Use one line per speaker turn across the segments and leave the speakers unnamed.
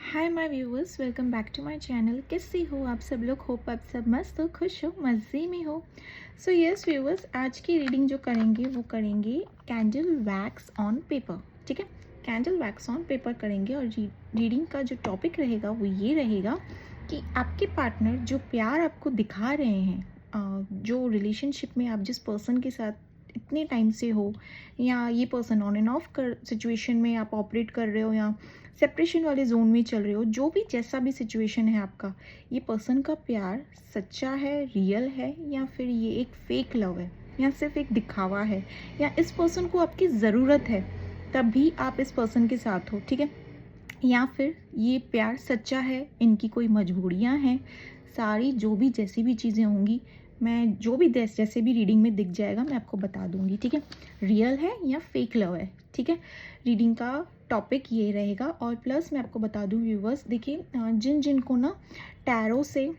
Hi my viewers, welcome back to my channel. कैसे हो आप सब लोग? होप आप सब मस्त हो, खुश हो, मज़े में हो। सो यस व्यूअर्स, आज की रीडिंग जो करेंगे वो करेंगे कैंडल वैक्स ऑन पेपर। ठीक है, कैंडल वैक्स ऑन पेपर करेंगे। और रीडिंग का जो टॉपिक रहेगा वो ये रहेगा कि आपके पार्टनर जो प्यार आपको दिखा रहे हैं, जो रिलेशनशिप में आप जिस पर्सन के साथ इतने टाइम से हो, या ये पर्सन ऑन एंड ऑफ कर सिचुएशन में आप ऑपरेट कर रहे हो, या सेपरेशन वाले जोन में चल रहे हो, जो भी जैसा भी सिचुएशन है आपका, ये पर्सन का प्यार सच्चा है, रियल है, या फिर ये एक फेक लव है, या सिर्फ एक दिखावा है, या इस पर्सन को आपकी ज़रूरत है तभी आप इस पर्सन के साथ हो। ठीक है, या फिर ये प्यार सच्चा है, इनकी कोई मजबूरियां हैं। सारी जो भी जैसी भी चीज़ें होंगी, मैं जो भी जैसे भी रीडिंग में दिख जाएगा मैं आपको बता दूंगी। ठीक है, रियल है या फेक लव है। ठीक है, रीडिंग का टॉपिक ये रहेगा। और प्लस मैं आपको बता दूं व्यूवर्स, देखिए जिन जिन को ना टैरो से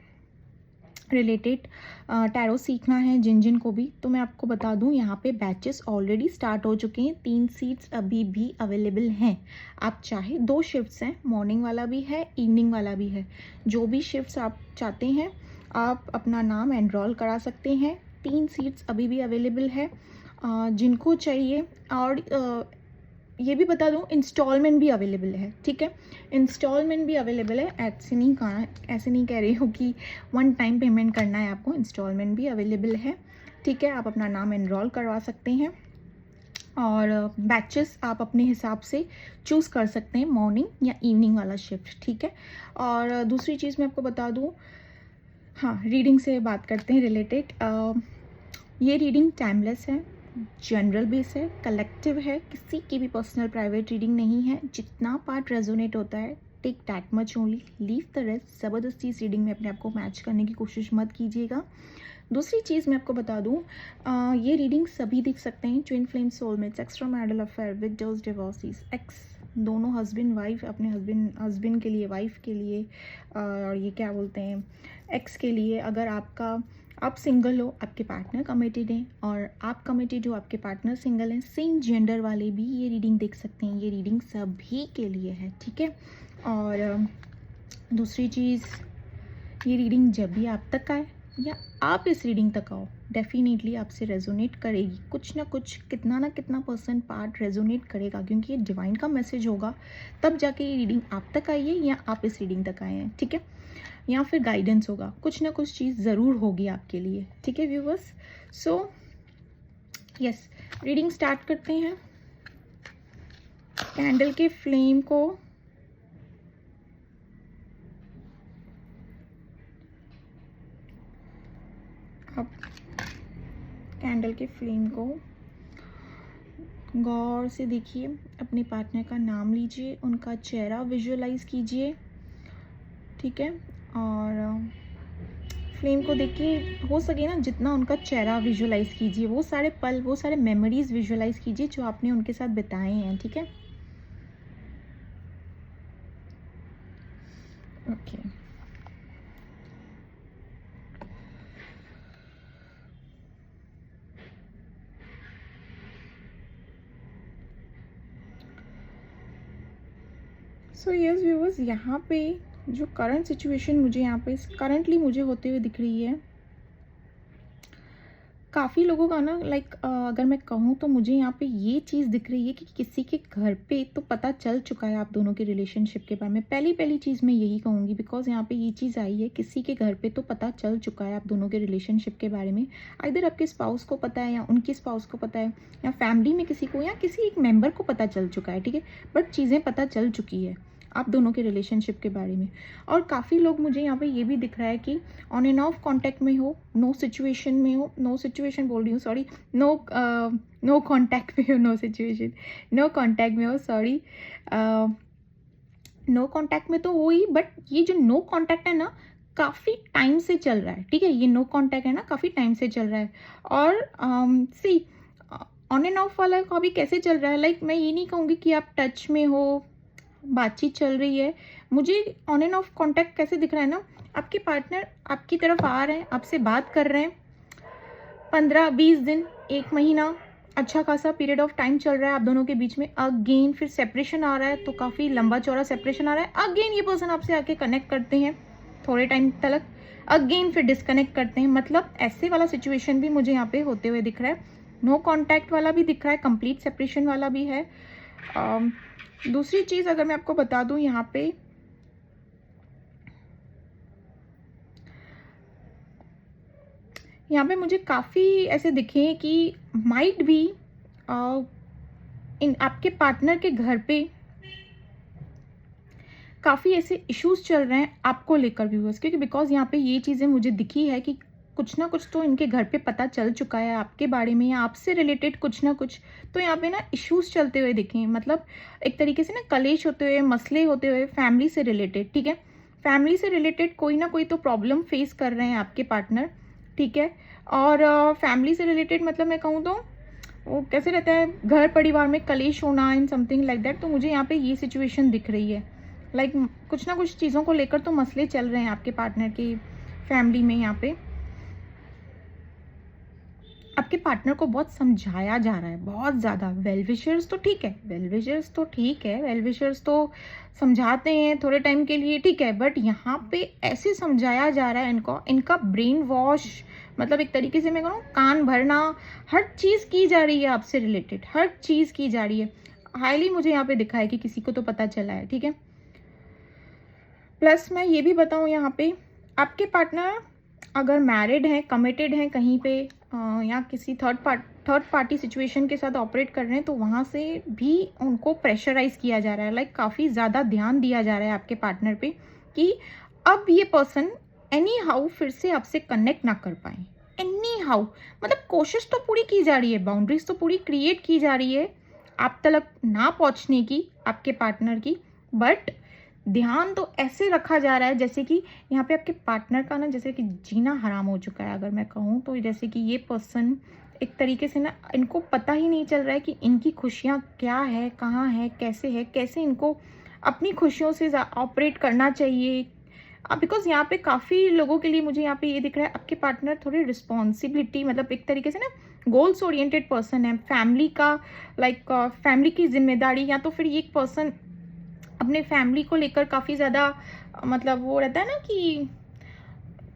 रिलेटेड टैरो सीखना है, जिन जिन को भी, तो मैं आपको बता दूं यहाँ पे बैचेस ऑलरेडी स्टार्ट हो चुके हैं। 3 सीट्स अभी भी अवेलेबल हैं। आप चाहे 2 शिफ्ट्स हैं, मॉर्निंग वाला भी है, इवनिंग वाला भी है। जो भी शिफ्ट्स आप चाहते हैं आप अपना नाम एनरोल करा सकते हैं। 3 सीट्स अभी भी अवेलेबल है जिनको चाहिए। और ये भी बता दूं, इंस्टॉलमेंट भी अवेलेबल है। ठीक है, इंस्टॉलमेंट भी अवेलेबल है। ऐसे नहीं कह रही हूँ कि वन टाइम पेमेंट करना है आपको, इंस्टॉलमेंट भी अवेलेबल है। ठीक है, आप अपना नाम एनरोल करवा सकते हैं और बैचेस आप अपने हिसाब से चूज़ कर सकते हैं, मॉर्निंग या इवनिंग वाला शिफ्ट। ठीक है, और दूसरी चीज़ मैं आपको बता दूँ, हाँ रीडिंग से बात करते हैं रिलेटेड। ये रीडिंग टाइमलेस है, जनरल बेस है, कलेक्टिव है, किसी की भी पर्सनल प्राइवेट रीडिंग नहीं है। जितना पार्ट रेजोनेट होता है, take that much only, leave the rest. ज़बरदस्ती इस रीडिंग में अपने आप को मैच करने की कोशिश मत कीजिएगा। दूसरी चीज़ मैं आपको बता दूं, ये रीडिंग सभी देख सकते हैं। Twin flame, soulmates, extra marital affair, widows, divorcees, ex, दोनों हस्बैंड वाइफ, अपने हस्बैंड के लिए, वाइफ के लिए, और ये क्या बोलते हैं, एक्स के लिए। अगर आप सिंगल हो, आपके पार्टनर कमिटेड हैं, और आप कमिटेड हो, आपके पार्टनर सिंगल हैं, सेम जेंडर वाले भी ये रीडिंग देख सकते हैं। ये रीडिंग सभी के लिए है। ठीक है, और दूसरी चीज़, ये रीडिंग जब भी आप तक आए या आप इस रीडिंग तक आओ, डेफिनेटली आपसे रेजोनेट करेगी। कुछ ना कुछ, कितना ना कितना परसेंट पार्ट रेजोनेट करेगा, क्योंकि ये डिवाइन का मैसेज होगा। तब जाके ये रीडिंग आप तक आई है या आप इस रीडिंग तक आए हैं। ठीक है, या फिर गाइडेंस होगा, कुछ ना कुछ चीज़ ज़रूर होगी आपके लिए। ठीक है viewers, so yes, reading start करते हैं। कैंडल के फ्लेम को आप कैंडल के फ्लेम को गौर से देखिए। अपने पार्टनर का नाम लीजिए, उनका चेहरा विजुअलाइज कीजिए। ठीक है, और फ्लेम को देखिए, हो सके ना जितना उनका चेहरा विजुअलाइज कीजिए, वो सारे पल, वो सारे मेमोरीज विजुअलाइज कीजिए जो आपने उनके साथ बिताए हैं। ठीक है, ओके। सो यस व्यूअर्स, यहाँ पे जो करंट सिचुएशन मुझे यहाँ पे करंटली मुझे होते हुए दिख रही है, काफ़ी लोगों का ना, लाइक अगर मैं कहूँ तो मुझे यहाँ पे ये चीज़ दिख रही है कि किसी के घर पे तो पता चल चुका है आप दोनों के रिलेशनशिप के बारे में। पहली चीज़ मैं यही कहूँगी, बिकॉज यहाँ पे ये चीज़ आई है, किसी के घर पे तो पता चल चुका है आप दोनों के रिलेशनशिप के बारे में। इधर आपके स्पाउस को पता है, या उनके स्पाउस को पता है, या फैमिली में किसी को, या किसी एक मेम्बर को पता चल चुका है। ठीक है, बट चीज़ें पता चल चुकी है आप दोनों के रिलेशनशिप के बारे में। और काफ़ी लोग, मुझे यहाँ पे ये भी दिख रहा है कि ऑन एंड ऑफ कांटेक्ट में हो, नो सिचुएशन में हो, नो सिचुएशन बोल रही हूँ, सॉरी, नो कांटेक्ट में हो, नो सिचुएशन, नो कांटेक्ट में हो, सॉरी, नो कांटेक्ट में तो हो ही, बट ये जो नो कांटेक्ट है ना, काफ़ी टाइम से चल रहा है। ठीक है, ये नो कांटेक्ट है ना, काफ़ी टाइम से चल रहा है। और सी, ऑन एंड ऑफ वाला का भी कैसे चल रहा है, लाइक मैं ये नहीं कहूँगी कि आप टच में हो, बातचीत चल रही है। मुझे ऑन एंड ऑफ कांटेक्ट कैसे दिख रहा है ना, आपके पार्टनर आपकी तरफ आ रहे हैं, आपसे बात कर रहे हैं, 15-20 दिन, 1 महीना अच्छा खासा पीरियड ऑफ टाइम चल रहा है आप दोनों के बीच में, अगेन फिर सेपरेशन आ रहा है, तो काफ़ी लंबा चौड़ा सेपरेशन आ रहा है, अगेन ये पर्सन आपसे आके कनेक्ट करते हैं थोड़े टाइम तक, अगेन फिर डिस्कनेक्ट करते हैं। मतलब ऐसे वाला सिचुएशन भी मुझे यहाँ पे होते हुए दिख रहा है। नो कॉन्टैक्ट वाला भी दिख रहा है, कंप्लीट सेपरेशन वाला भी है। दूसरी चीज़ अगर मैं आपको बता दूँ यहाँ पे, मुझे काफ़ी ऐसे दिखे हैं कि माइट भी इन आपके पार्टनर के घर पे काफ़ी ऐसे इश्यूज चल रहे हैं आपको लेकर व्यूअर्स, क्योंकि बिकॉज यहाँ पे ये चीज़ें मुझे दिखी है कि कुछ ना कुछ तो इनके घर पे पता चल चुका है आपके बारे में, या आपसे रिलेटेड कुछ ना कुछ तो यहाँ पे ना इश्यूज चलते हुए दिखे हैं। मतलब एक तरीके से ना कलेश होते हुए, मसले होते हुए फैमिली से रिलेटेड, ठीक है, फैमिली से रिलेटेड कोई ना कोई तो प्रॉब्लम फेस कर रहे हैं आपके पार्टनर, ठीक है। और फैमिली से रिलेटेड मतलब मैं कहूँ तो वो कैसे रहता है, घर परिवार में कलेश होना एंड समथिंग लाइक दैट। तो मुझे यहाँ पे ये सिचुएशन दिख रही है, लाइक कुछ ना कुछ चीज़ों को लेकर तो मसले चल रहे हैं आपके पार्टनर की फैमिली में। यहाँ पे आपके पार्टनर को बहुत समझाया जा रहा है, बहुत ज़्यादा। वेल विशर्स तो ठीक है, वेल विशर्स तो समझाते हैं थोड़े टाइम के लिए, ठीक है, बट यहाँ पे ऐसे समझाया जा रहा है इनको, इनका ब्रेन वॉश, मतलब एक तरीके से मैं कहूँ कान भरना, हर चीज़ की जा रही है आपसे रिलेटेड, हर चीज़ की जा रही है। हाईली मुझे यहाँ पे दिखा है कि किसी को तो पता चला है, ठीक है। प्लस मैं ये भी बताऊँ यहाँ पे, आपके पार्टनर अगर मैरिड हैं, कमिटेड हैं कहीं पे, या किसी थर्ड पार्टी सिचुएशन के साथ ऑपरेट कर रहे हैं, तो वहाँ से भी उनको प्रेशराइज किया जा रहा है, लाइक काफ़ी ज़्यादा ध्यान दिया जा रहा है आपके पार्टनर पे कि अब ये पर्सन एनी हाउ फिर से आपसे कनेक्ट ना कर पाए, एनी हाउ। मतलब कोशिश तो पूरी की जा रही है, बाउंड्रीज तो पूरी क्रिएट की जा रही है आप तक ना पहुँचने की आपके पार्टनर की, बट ध्यान तो ऐसे रखा जा रहा है जैसे कि यहाँ पे आपके पार्टनर का ना जैसे कि जीना हराम हो चुका है अगर मैं कहूँ तो। जैसे कि ये पर्सन एक तरीके से ना, इनको पता ही नहीं चल रहा है कि इनकी खुशियाँ क्या है, कहाँ है, कैसे इनको अपनी खुशियों से ऑपरेट करना चाहिए। बिकॉज यहाँ पे काफ़ी लोगों के लिए मुझे यहाँ पे ये दिख रहा है आपके पार्टनर थोड़ी रिस्पॉन्सिबिलिटी, मतलब एक तरीके से ना गोल्स ओरिएंटेड पर्सन है, फैमिली का लाइक फैमिली की जिम्मेदारी, या तो फिर ये एक पर्सन अपने फैमिली को लेकर काफ़ी ज़्यादा मतलब वो रहता है ना कि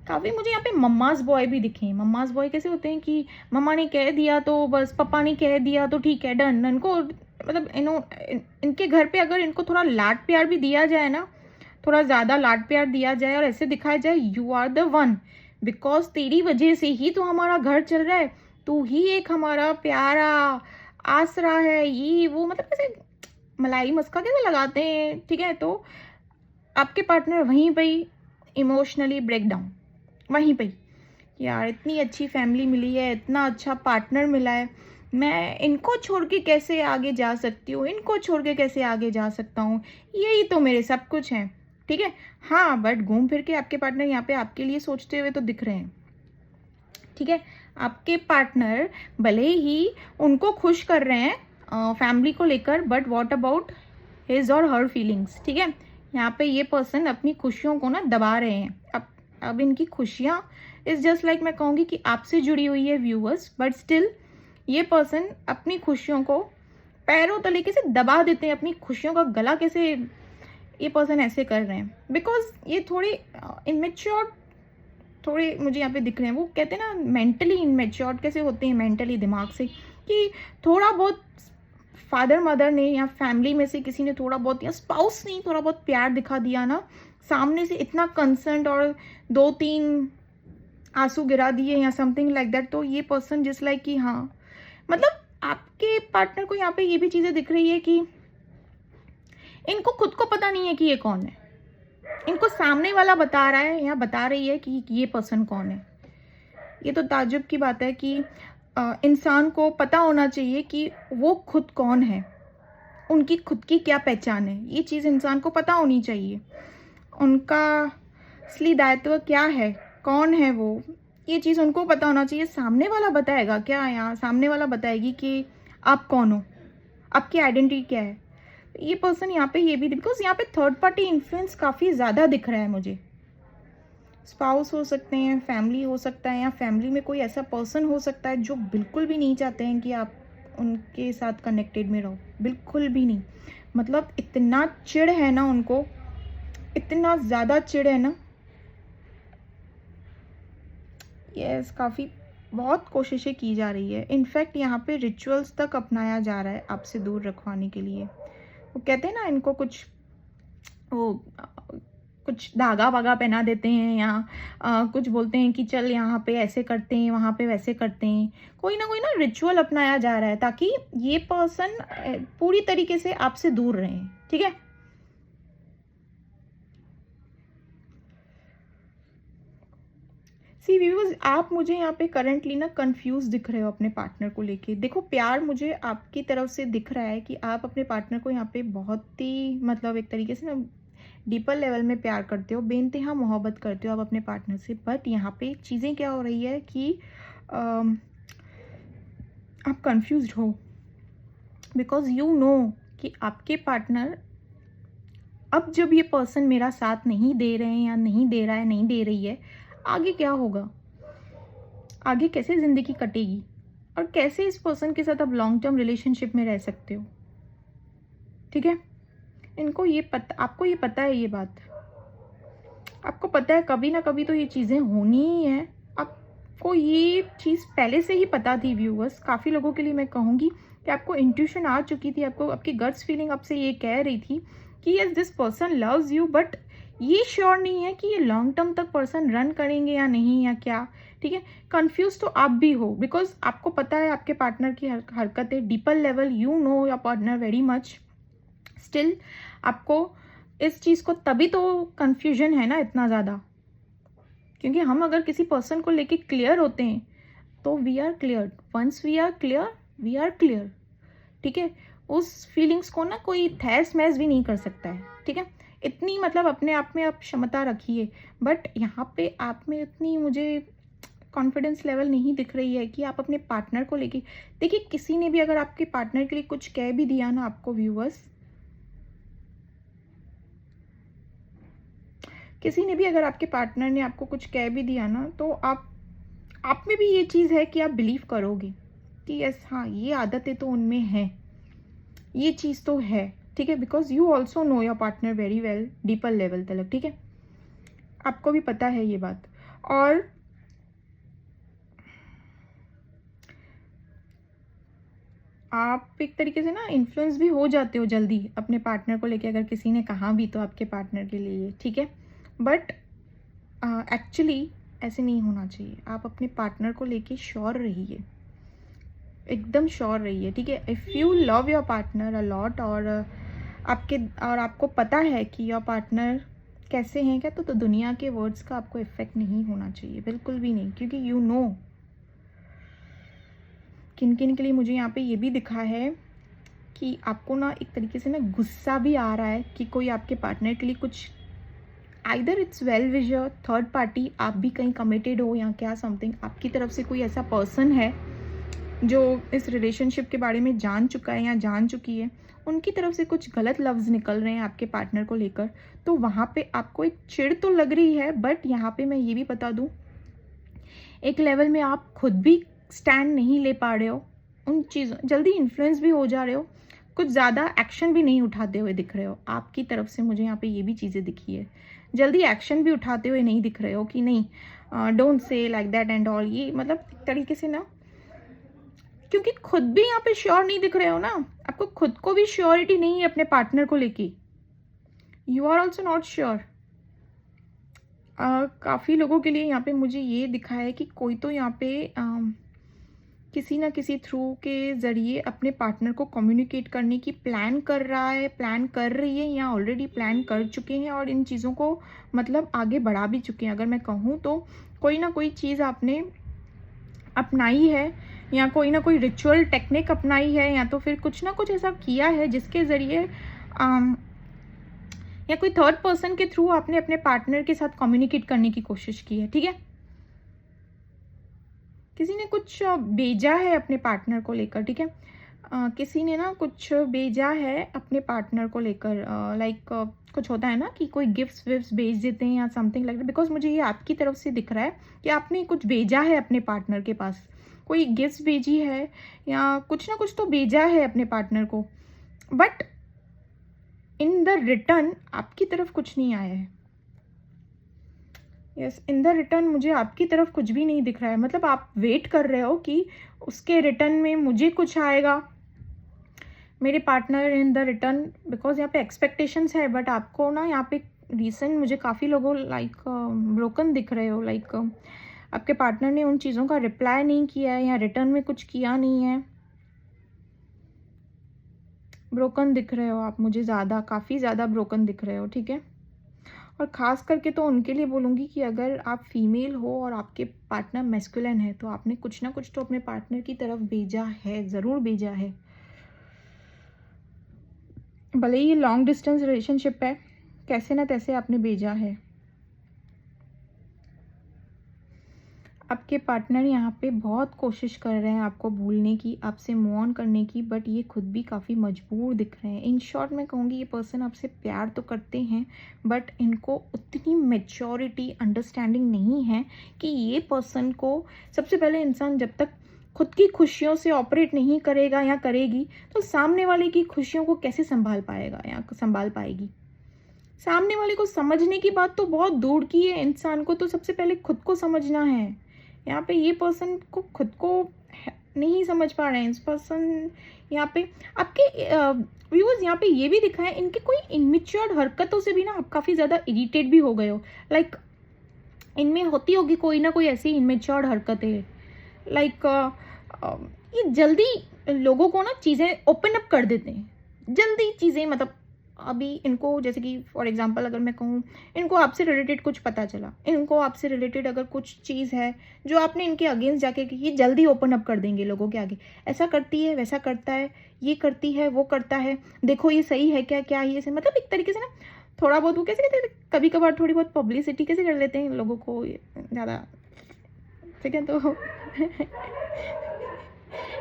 काफ़ी, मुझे यहाँ पे मम्माज बॉय भी दिखे हैं। मम्माज बॉय कैसे होते हैं कि मम्मा ने कह दिया तो बस, पापा ने कह दिया तो ठीक है, डन। इनको मतलब इनके घर पे अगर इनको थोड़ा लाड प्यार भी दिया जाए ना, थोड़ा ज़्यादा लाड प्यार दिया जाए और ऐसे दिखाया जाए you are the one, because तेरी वजह से ही तो हमारा घर चल रहा है, तू ही एक हमारा प्यारा आसरा है, ये वो, मतलब ऐसे मलाई मस्का कैसे लगाते हैं, ठीक है। तो आपके पार्टनर वहीं पे इमोशनली ब्रेक डाउन, वहीं पे, यार इतनी अच्छी फैमिली मिली है, इतना अच्छा पार्टनर मिला है, मैं इनको छोड़ के कैसे आगे जा सकती हूँ, इनको छोड़ के कैसे आगे जा सकता हूँ, यही तो मेरे सब कुछ हैं, ठीक है। हाँ, बट घूम फिर के आपके पार्टनर यहाँ पे आपके लिए सोचते हुए तो दिख रहे हैं, ठीक है। आपके पार्टनर भले ही उनको खुश कर रहे हैं फैमिली को लेकर, बट व्हाट अबाउट हिज और हर फीलिंग्स, ठीक है। यहाँ पे ये पर्सन अपनी खुशियों को ना दबा रहे हैं। अब इनकी खुशियाँ इज़ जस्ट लाइक मैं कहूँगी कि आपसे जुड़ी हुई है व्यूअर्स, बट स्टिल ये पर्सन अपनी खुशियों को पैरों तले कैसे दबा देते हैं, अपनी खुशियों का गला कैसे ये पर्सन ऐसे कर रहे हैं, बिकॉज ये थोड़े इमेच्योर थोड़े मुझे यहाँ पे दिख रहे हैं। वो कहते हैं ना मेंटली इनमेच्योर्ड कैसे होते हैं, मेंटली दिमाग से, कि थोड़ा बहुत फादर मदर ने या फैमिली में से किसी ने थोड़ा बहुत, या स्पाउस ने थोड़ा बहुत प्यार दिखा दिया ना, सामने से इतना कंसर्न और 2-3 आंसू गिरा दिए या समथिंग लाइक दैट, तो ये पर्सन जिस लाइक कि हाँ, मतलब आपके पार्टनर को यहाँ पे ये भी चीज़ें दिख रही है कि इनको खुद को पता नहीं है कि ये कौन है, इनको सामने वाला बता रहा है या बता रही है कि ये पर्सन कौन है। ये तो ताज्जुब की बात है कि इंसान को पता होना चाहिए कि वो खुद कौन है, उनकी खुद की क्या पहचान है, ये चीज़ इंसान को पता होनी चाहिए। उनका असली दायित्व क्या है, कौन है वो, ये चीज़ उनको पता होना चाहिए। सामने वाला बताएगा क्या, यहाँ सामने वाला बताएगी कि आप कौन हो, आपकी आइडेंटिटी क्या है। ये पर्सन यहाँ पे ये भी, बिकॉज यहाँ पे थर्ड पार्टी इन्फ्लुएंस काफ़ी ज़्यादा दिख रहा है मुझे। स्पाउस हो सकते हैं, फैमिली हो सकता है, या फैमिली में कोई ऐसा पर्सन हो सकता है जो बिल्कुल भी नहीं चाहते हैं कि आप उनके साथ कनेक्टेड में रहो, बिल्कुल भी नहीं। मतलब इतना चिढ़ है ना उनको, इतना ज़्यादा चिढ़ है ना। यस, काफ़ी बहुत कोशिशें की जा रही है। इनफैक्ट यहाँ पे रिचुअल्स तक अपनाया जा रहा है आपसे दूर रखवाने के लिए। वो कहते हैं ना, इनको कुछ वो कुछ धागा वागा पहना देते हैं, या कुछ बोलते हैं कि चल यहाँ पे ऐसे करते हैं, वहाँ पे वैसे करते हैं। कोई ना रिचुअल अपनाया जा रहा है ताकि ये पर्सन पूरी तरीके से आपसे दूर रहें, ठीक है। सी व्यूअर्स, आप मुझे यहाँ पे करंटली ना कंफ्यूज दिख रहे हो अपने पार्टनर को लेके। देखो, प्यार मुझे आपकी तरफ से दिख रहा है कि आप अपने पार्टनर को यहाँ पे बहुत ही मतलब एक तरीके से ना डीपर लेवल में प्यार करते हो, बेइंतहा मोहब्बत करते हो आप अपने पार्टनर से। बट यहाँ पे चीज़ें क्या हो रही है कि आप कंफ्यूज हो, बिकॉज यू नो कि आपके पार्टनर अब जब ये पर्सन मेरा साथ नहीं दे रहे हैं या नहीं दे रहा है, नहीं दे रही है, आगे क्या होगा, आगे कैसे ज़िंदगी कटेगी, और कैसे इस पर्सन के साथ आप लॉन्ग टर्म रिलेशनशिप में रह सकते हो, ठीक है। इनको ये पता, आपको ये पता है, ये बात आपको पता है, कभी ना कभी तो ये चीज़ें होनी ही है। आपको ये चीज़ पहले से ही पता थी व्यूअर्स। काफ़ी लोगों के लिए मैं कहूँगी कि आपको इंट्यूशन आ चुकी थी, आपको आपकी गट्स फीलिंग आपसे ये कह रही थी कि yes, this person loves you, but ये श्योर नहीं है कि ये लॉन्ग टर्म तक पर्सन रन करेंगे या नहीं, या क्या, ठीक है। कंफ्यूज तो आप भी हो, बिकॉज आपको पता है आपके पार्टनर की हरकतें deeper level, you know your partner very much. Still आपको इस चीज़ को तभी तो कंफ्यूजन है ना इतना ज़्यादा, क्योंकि हम अगर किसी पर्सन को लेके क्लियर होते हैं तो we are clear. Once we are clear, we are clear, ठीक है। उस फीलिंग्स को ना कोई तहस महस भी नहीं कर सकता है, ठीक है। इतनी मतलब अपने आप में आप क्षमता रखिए। बट यहाँ पे आप में इतनी मुझे कॉन्फिडेंस लेवल नहीं दिख रही है कि आप अपने पार्टनर को लेके, देखिए किसी ने भी अगर आपके पार्टनर के लिए कुछ कह भी दिया ना आपको व्यूअर्स, किसी ने भी अगर आपके पार्टनर ने आपको कुछ कह भी दिया ना, तो आप में भी ये चीज़ है कि आप बिलीव करोगे कि यस, हाँ, ये आदतें तो उनमें हैं, ये चीज़ तो है, ठीक है। Because you also know your partner very well, deeper level तक, ठीक है। आपको भी पता है ये बात। और आप एक तरीके से ना इन्फ्लुएंस भी हो जाते हो जल्दी अपने पार्टनर को लेके, अगर किसी ने कहा भी तो आपके पार्टनर के लिए, ठीक है। बट एक्चुअली ऐसे नहीं होना चाहिए। आप अपने पार्टनर को लेके श्योर रहिए, एकदम श्योर रहिए, ठीक है। If you love your partner a lot, और आपको पता है कि योर पार्टनर कैसे हैं क्या, तो दुनिया के वर्ड्स का आपको इफेक्ट नहीं होना चाहिए, बिल्कुल भी नहीं। क्योंकि यू नो किन किन के लिए मुझे यहाँ पे ये भी दिखा है कि आपको ना एक तरीके से ना गुस्सा भी आ रहा है कि कोई आपके पार्टनर के लिए कुछ, either it's well wisher, third party, आप भी कहीं कमिटेड हो या क्या, समथिंग आपकी तरफ से कोई ऐसा पर्सन है जो इस रिलेशनशिप के बारे में जान चुका है या जान चुकी है, उनकी तरफ से कुछ गलत लफ्ज़ निकल रहे हैं आपके पार्टनर को लेकर, तो वहाँ पे आपको एक चिढ़ तो लग रही है। बट यहाँ पे मैं ये भी बता दूँ, एक लेवल में आप खुद भी स्टैंड नहीं ले पा रहे हो उन चीज़ों, जल्दी इन्फ्लुएंस भी हो जा रहे हो, कुछ ज़्यादा एक्शन भी नहीं उठाते हुए दिख रहे हो। आपकी तरफ से मुझे यहाँ पे ये भी चीज़ें दिखी है, जल्दी एक्शन भी उठाते हुए नहीं दिख रहे हो कि नहीं don't say like that and all, ये मतलब एक तरीके से ना, क्योंकि खुद भी यहाँ पे श्योर नहीं दिख रहे हो ना, आपको खुद को भी श्योरिटी नहीं है अपने पार्टनर को लेके, you are also not sure. काफ़ी लोगों के लिए यहाँ पे मुझे ये दिखा है कि कोई तो यहाँ पे किसी ना किसी थ्रू के ज़रिए अपने पार्टनर को कम्युनिकेट करने की प्लान कर रहा है, प्लान कर रही है, या ऑलरेडी प्लान कर चुके हैं और इन चीज़ों को मतलब आगे बढ़ा भी चुके हैं। अगर मैं कहूँ तो कोई ना कोई चीज़ आपने अपनाई है, या कोई ना कोई रिचुअल टेक्निक अपनाई है, या तो फिर कुछ ना कुछ ऐसा किया है जिसके ज़रिए या कोई थर्ड पर्सन के थ्रू आपने अपने पार्टनर के साथ कम्युनिकेट करने की कोशिश की है, ठीक है। किसी ने कुछ भेजा है अपने पार्टनर को लेकर, ठीक है। किसी ने ना कुछ भेजा है अपने पार्टनर को लेकर, लाइक कुछ होता है ना कि कोई गिफ्ट्स विफ्ट्स भेज देते हैं या समथिंग लाइक दैट। बिकॉज मुझे ये आपकी तरफ से दिख रहा है कि आपने कुछ भेजा है अपने पार्टनर के पास, कोई गिफ्ट भेजी है या कुछ ना कुछ तो भेजा है अपने पार्टनर को, बट इन द रिटर्न आपकी तरफ कुछ नहीं आया है। यस, इन द रिटर्न मुझे आपकी तरफ कुछ भी नहीं दिख रहा है। मतलब आप वेट कर रहे हो कि उसके रिटर्न में मुझे कुछ आएगा, मेरे partner in the return, because यहाँ पे एक्सपेक्टेशंस है, बट आपको ना यहाँ पे रीसेंट मुझे काफ़ी लोगों लाइक ब्रोकन दिख रहे हो। लाइक आपके पार्टनर ने उन चीज़ों का रिप्लाई नहीं किया है या रिटर्न में कुछ किया नहीं है। ब्रोकन दिख रहे हो आप मुझे, ज़्यादा, काफ़ी ज़्यादा ब्रोकन दिख रहे हो, ठीक है। और ख़ास करके तो उनके लिए बोलूँगी कि अगर आप फीमेल हो और आपके पार्टनर मैस्कुलिन है, तो आपने कुछ ना कुछ तो अपने पार्टनर की तरफ भेजा है, ज़रूर भेजा है। भले ही लॉन्ग डिस्टेंस रिलेशनशिप है, कैसे ना तैसे आपने भेजा है। आपके पार्टनर यहाँ पे बहुत कोशिश कर रहे हैं आपको भूलने की, आपसे मूव ऑन करने की, बट ये खुद भी काफ़ी मजबूर दिख रहे हैं। इन शॉर्ट मैं कहूँगी ये पर्सन आपसे प्यार तो करते हैं, बट इनको उतनी मैच्योरिटी, अंडरस्टैंडिंग नहीं है कि ये पर्सन को, सबसे पहले इंसान जब तक खुद की खुशियों से ऑपरेट नहीं करेगा या करेगी, तो सामने वाले की खुशियों को कैसे संभाल पाएगा या संभाल पाएगी। सामने वाले को समझने की बात तो बहुत दूर की है, इंसान को तो सबसे पहले खुद को समझना है। यहाँ पे ये पर्सन को खुद को नहीं समझ पा रहे हैं। इस पर्सन यहाँ पे आपके व्यूअर्स यहाँ पे ये भी दिखा है, इनके कोई इनमेच्योर हरकतों से भी ना आप काफ़ी ज़्यादा इरिटेट भी हो गए हो। लाइक इनमें होती होगी कोई ना कोई ऐसी इनमेच्योर हरकतें। लाइक ये जल्दी लोगों को ना चीज़ें ओपन अप कर देते हैं, जल्दी चीज़ें, मतलब अभी इनको जैसे कि फॉर एग्जांपल अगर मैं कहूँ, इनको आपसे रिलेटेड कुछ पता चला, इनको आपसे रिलेटेड अगर कुछ चीज़ है जो आपने इनके अगेंस्ट जाके की, ये जल्दी ओपन अप कर देंगे लोगों के आगे। ऐसा करती है, वैसा करता है, ये करती है, वो करता है, देखो ये सही है क्या, क्या ये सही, मतलब एक तरीके से ना थोड़ा बहुत वो कैसे कहते हैं, कभी कभार थोड़ी बहुत पब्लिसिटी कैसे कर लेते हैं लोगों को ज़्यादा, ठीक है। तो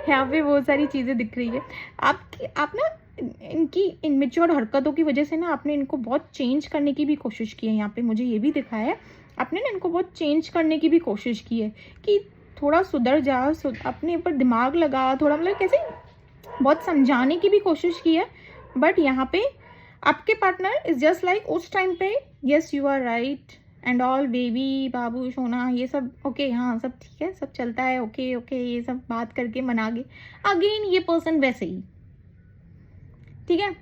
यहाँ पे बहुत सारी चीज़ें दिख रही है आपकी। आप ना इनकी इनमेच्योर हरकतों की वजह से ना आपने इनको बहुत चेंज करने की भी कोशिश की है। यहाँ पे मुझे ये भी दिखा है आपने ना इनको बहुत चेंज करने की भी कोशिश की है कि थोड़ा सुधर जा, अपने ऊपर दिमाग लगा, थोड़ा मतलब कैसे बहुत समझाने की भी कोशिश की है। बट यहाँ पे आपके पार्टनर इज जस्ट लाइक उस टाइम पे, yes you are right and all, baby, बाबू, सोना, ये सब ओके, हाँ सब ठीक है, सब चलता है, ओके ओके, ये सब बात करके मना गए। अगेन ये पर्सन वैसे ही, ठीक है,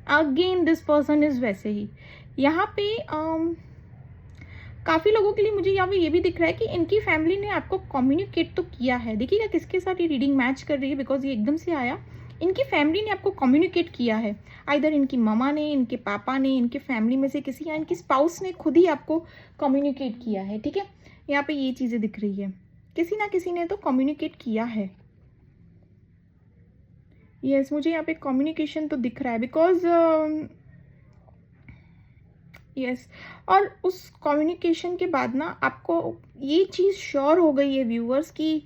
अगेन दिस पर्सन इज वैसे ही। यहाँ पे काफ़ी लोगों के लिए मुझे यहाँ पे ये भी दिख रहा है कि इनकी फैमिली ने आपको कम्युनिकेट तो किया है। देखिएगा किसके साथ ये रीडिंग मैच कर रही है, बिकॉज ये एकदम से आया। इनकी फैमिली ने आपको कम्युनिकेट किया है, आइदर इनकी ममा ने, इनके पापा ने, इनके फैमिली में से किसी, या इनकी स्पाउस ने खुद ही आपको कम्युनिकेट किया है, ठीक है। यहाँ पे ये चीज़ें दिख रही है, किसी ना किसी ने तो कम्युनिकेट किया है। यस, मुझे यहाँ पे कम्युनिकेशन तो दिख रहा है, बिकॉज यस, और उस कम्युनिकेशन के बाद ना आपको ये चीज़ श्योर हो गई है व्यूअर्स कि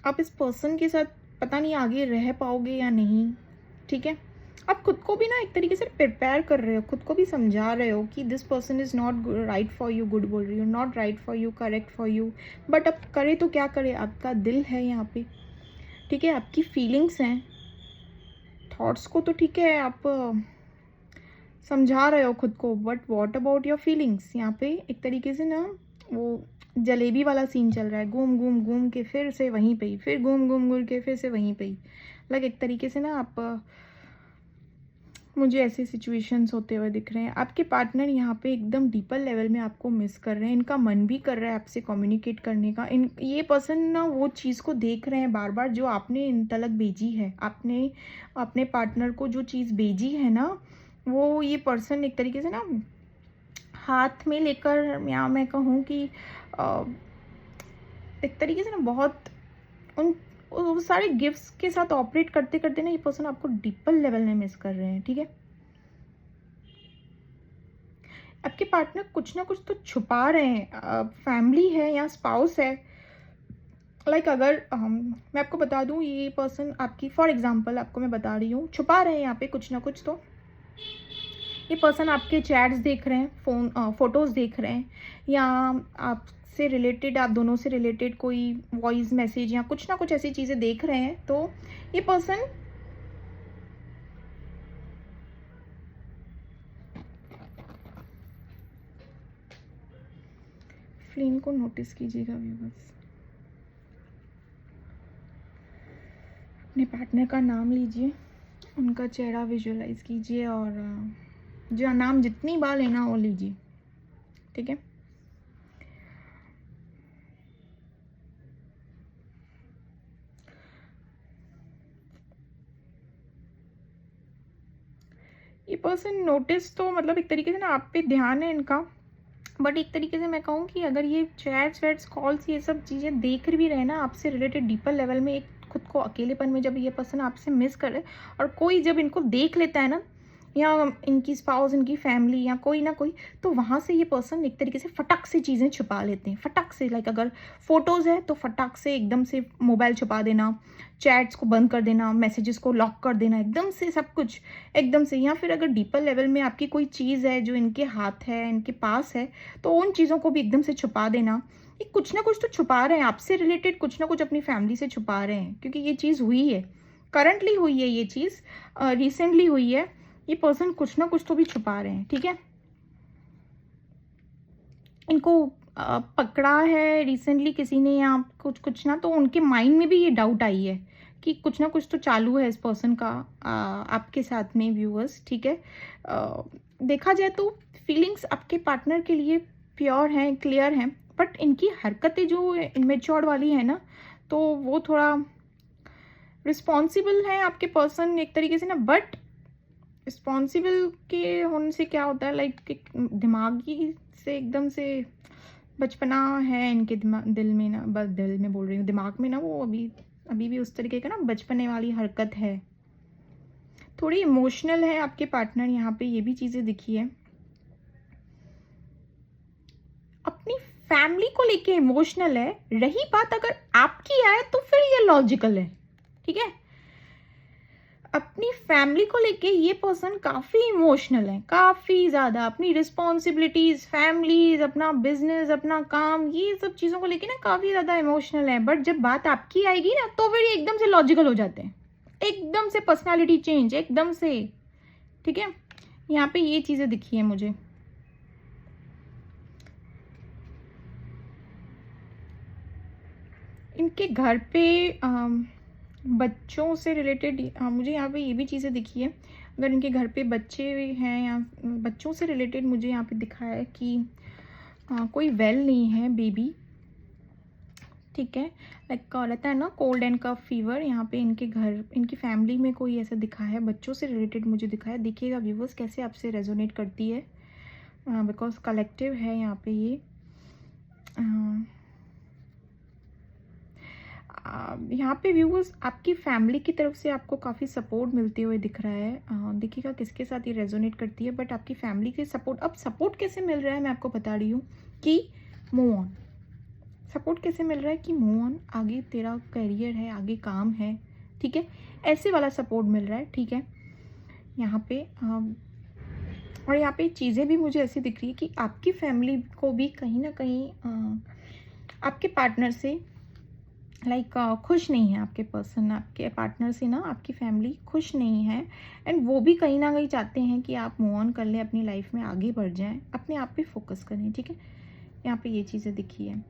आप इस पर्सन के साथ पता नहीं आगे रह पाओगे या नहीं, ठीक है। आप खुद को भी ना एक तरीके से प्रिपेयर कर रहे हो, खुद को भी समझा रहे हो कि this person is not right for you, good बोल रही हो, not right for you, correct for you. But अब करे तो क्या करे, आपका दिल है यहाँ पे, ठीक है, आपकी फीलिंग्स हैं, थॉट्स को तो ठीक है आप समझा रहे हो खुद को, but what about your feelings. यहाँ पे एक तरीके से ना वो जलेबी वाला सीन चल रहा है, घूम घूम घूम के फिर से वहीं पे ही, फिर घूम घूम घूम के फिर से वहीं पे ही। लाइक एक तरीके से ना आप मुझे ऐसे सिचुएशंस होते हुए दिख रहे हैं। आपके पार्टनर यहाँ पे एकदम डीपर लेवल में आपको मिस कर रहे हैं, इनका मन भी कर रहा है आपसे कम्युनिकेट करने का। ये पर्सन ना वो चीज़ को देख रहे हैं बार बार जो आपने इन तलक भेजी है, आपने अपने पार्टनर को जो चीज़ भेजी है ना, वो ये पर्सन एक तरीके से ना हाथ में लेकर, या मैं कहूँ कि एक तरीके से ना बहुत उन सारे गिफ्ट्स के साथ ऑपरेट करते करते ना ये पर्सन आपको डीपर लेवल में मिस कर रहे हैं, ठीक है। आपके पार्टनर कुछ ना कुछ तो छुपा रहे हैं, फैमिली है या स्पाउस है। लाइक अगर मैं आपको बता दूं, ये पर्सन आपकी, फॉर एग्जांपल आपको मैं बता रही हूँ, छुपा रहे हैं यहाँ पे कुछ ना कुछ तो। ये पर्सन आपके चैट्स देख रहे हैं, फोटोज़ देख रहे हैं, या से रिलेटेड, आप दोनों से रिलेटेड कोई वॉइस मैसेज या कुछ ना कुछ ऐसी चीज़ें देख रहे हैं, तो ये पर्सन फ्लेम को नोटिस कीजिएगा व्यूअर्स। अपने पार्टनर का नाम लीजिए, उनका चेहरा विजुअलाइज कीजिए और जो नाम जितनी बार लेना वो लीजिए, ठीक है। ये पर्सन नोटिस तो मतलब एक तरीके से ना आप पे ध्यान है इनका, बट एक तरीके से मैं कहूँ कि अगर ये चैट्स वैट्स कॉल्स ये सब चीज़ें देख भी रहे हैं ना आपसे रिलेटेड डीपर लेवल में, एक खुद को अकेलेपन में जब ये पर्सन आपसे मिस करे और कोई जब इनको देख लेता है ना, या इनकी स्पाउस, इनकी फैमिली या कोई ना कोई, तो वहाँ से ये पर्सन एक तरीके से फटाक से चीज़ें छुपा लेते हैं, फटाक से। लाइक अगर फोटोज़ है तो फटाक से एकदम से मोबाइल छुपा देना, चैट्स को बंद कर देना, मैसेजेस को लॉक कर देना, एकदम से सब कुछ एकदम से। या फिर अगर डीपर लेवल में आपकी कोई चीज़ है जो इनके हाथ है, इनके पास है, तो उन चीज़ों को भी एकदम से छुपा देना। ये कुछ ना कुछ तो छुपा रहे हैं आपसे रिलेटेड, कुछ ना कुछ अपनी फैमिली से छुपा रहे हैं, क्योंकि ये चीज़ हुई है, करंटली हुई है, ये चीज़ रिसेंटली हुई है। ये पर्सन कुछ ना कुछ तो भी छुपा रहे हैं, ठीक है। इनको पकड़ा है रिसेंटली किसी ने या कुछ कुछ ना, तो उनके माइंड में भी ये डाउट आई है कि कुछ ना कुछ तो चालू है इस पर्सन का आपके साथ में व्यूअर्स, ठीक है। देखा जाए तो फीलिंग्स आपके पार्टनर के लिए प्योर हैं, क्लियर हैं, बट इनकी हरकतें जो इमेच्योर वाली है ना, तो वो थोड़ा रिस्पॉन्सिबल है आपके पर्सन एक तरीके से ना। बट रिस्पॉन्सिबल के होने से क्या होता है, लाइक दिमागी से एकदम से बचपना है इनके दिल में ना, बस दिल में बोल रही हूँ, दिमाग में ना, वो अभी अभी भी उस तरीके का ना बचपने वाली हरकत है। थोड़ी इमोशनल है आपके पार्टनर, यहाँ पे ये भी चीज़ें दिखी है। अपनी फैमिली को लेके इमोशनल है। रही बात अगर आपकी आए तो फिर ये लॉजिकल है, ठीक है। अपनी फैमिली को लेके ये पर्सन काफ़ी इमोशनल है, काफ़ी ज़्यादा। अपनी रिस्पॉन्सिबिलिटीज़, फैमिलीज, अपना बिजनेस, अपना काम, ये सब चीज़ों को लेके ना काफ़ी ज़्यादा इमोशनल है। बट जब बात आपकी आएगी ना, तो फिर ये एकदम से लॉजिकल हो जाते हैं, एकदम से पर्सनालिटी चेंज, एकदम से, ठीक है। यहाँ पे ये चीज़ें दिखी है मुझे। इनके घर पे बच्चों से रिलेटेड मुझे यहाँ पे ये भी चीज़ें दिखी है। अगर इनके घर पे बच्चे हैं या बच्चों से रिलेटेड मुझे यहाँ पे दिखा है कि कोई वेल नहीं है बेबी, ठीक है। लाइक रहता है ना कोल्ड एंड कफ फीवर, यहाँ पे इनके घर, इनकी फैमिली में कोई ऐसा दिखा है, बच्चों से रिलेटेड मुझे दिखा है। देखिएगा व्यूवर्स कैसे आपसे रेजोनेट करती है, बिकॉज कलेक्टिव है यहाँ पे ये। यहाँ पे व्यूअर्स आपकी फैमिली की तरफ से आपको काफ़ी सपोर्ट मिलते हुए दिख रहा है। देखिएगा किसके साथ ये रेजोनेट करती है, बट आपकी फैमिली के सपोर्ट, अब सपोर्ट कैसे मिल रहा है मैं आपको बता रही हूँ कि मूव ऑन। सपोर्ट कैसे मिल रहा है कि मूव ऑन, आगे तेरा करियर है, आगे काम है, ठीक है, ऐसे वाला सपोर्ट मिल रहा है, ठीक है यहाँ पे। और यहाँ पे चीज़ें भी मुझे ऐसी दिख रही है कि आपकी फैमिली को भी कहीं ना कहीं आपके पार्टनर से लाइक खुश नहीं है। आपके पर्सन, आपके पार्टनर से ना आपकी फैमिली खुश नहीं है, एंड वो भी कहीं ना कहीं चाहते हैं कि आप मूव ऑन कर लें, अपनी लाइफ में आगे बढ़ जाएं, अपने आप पे फोकस करें, ठीक है। यहाँ पे ये चीज़ें दिखी है।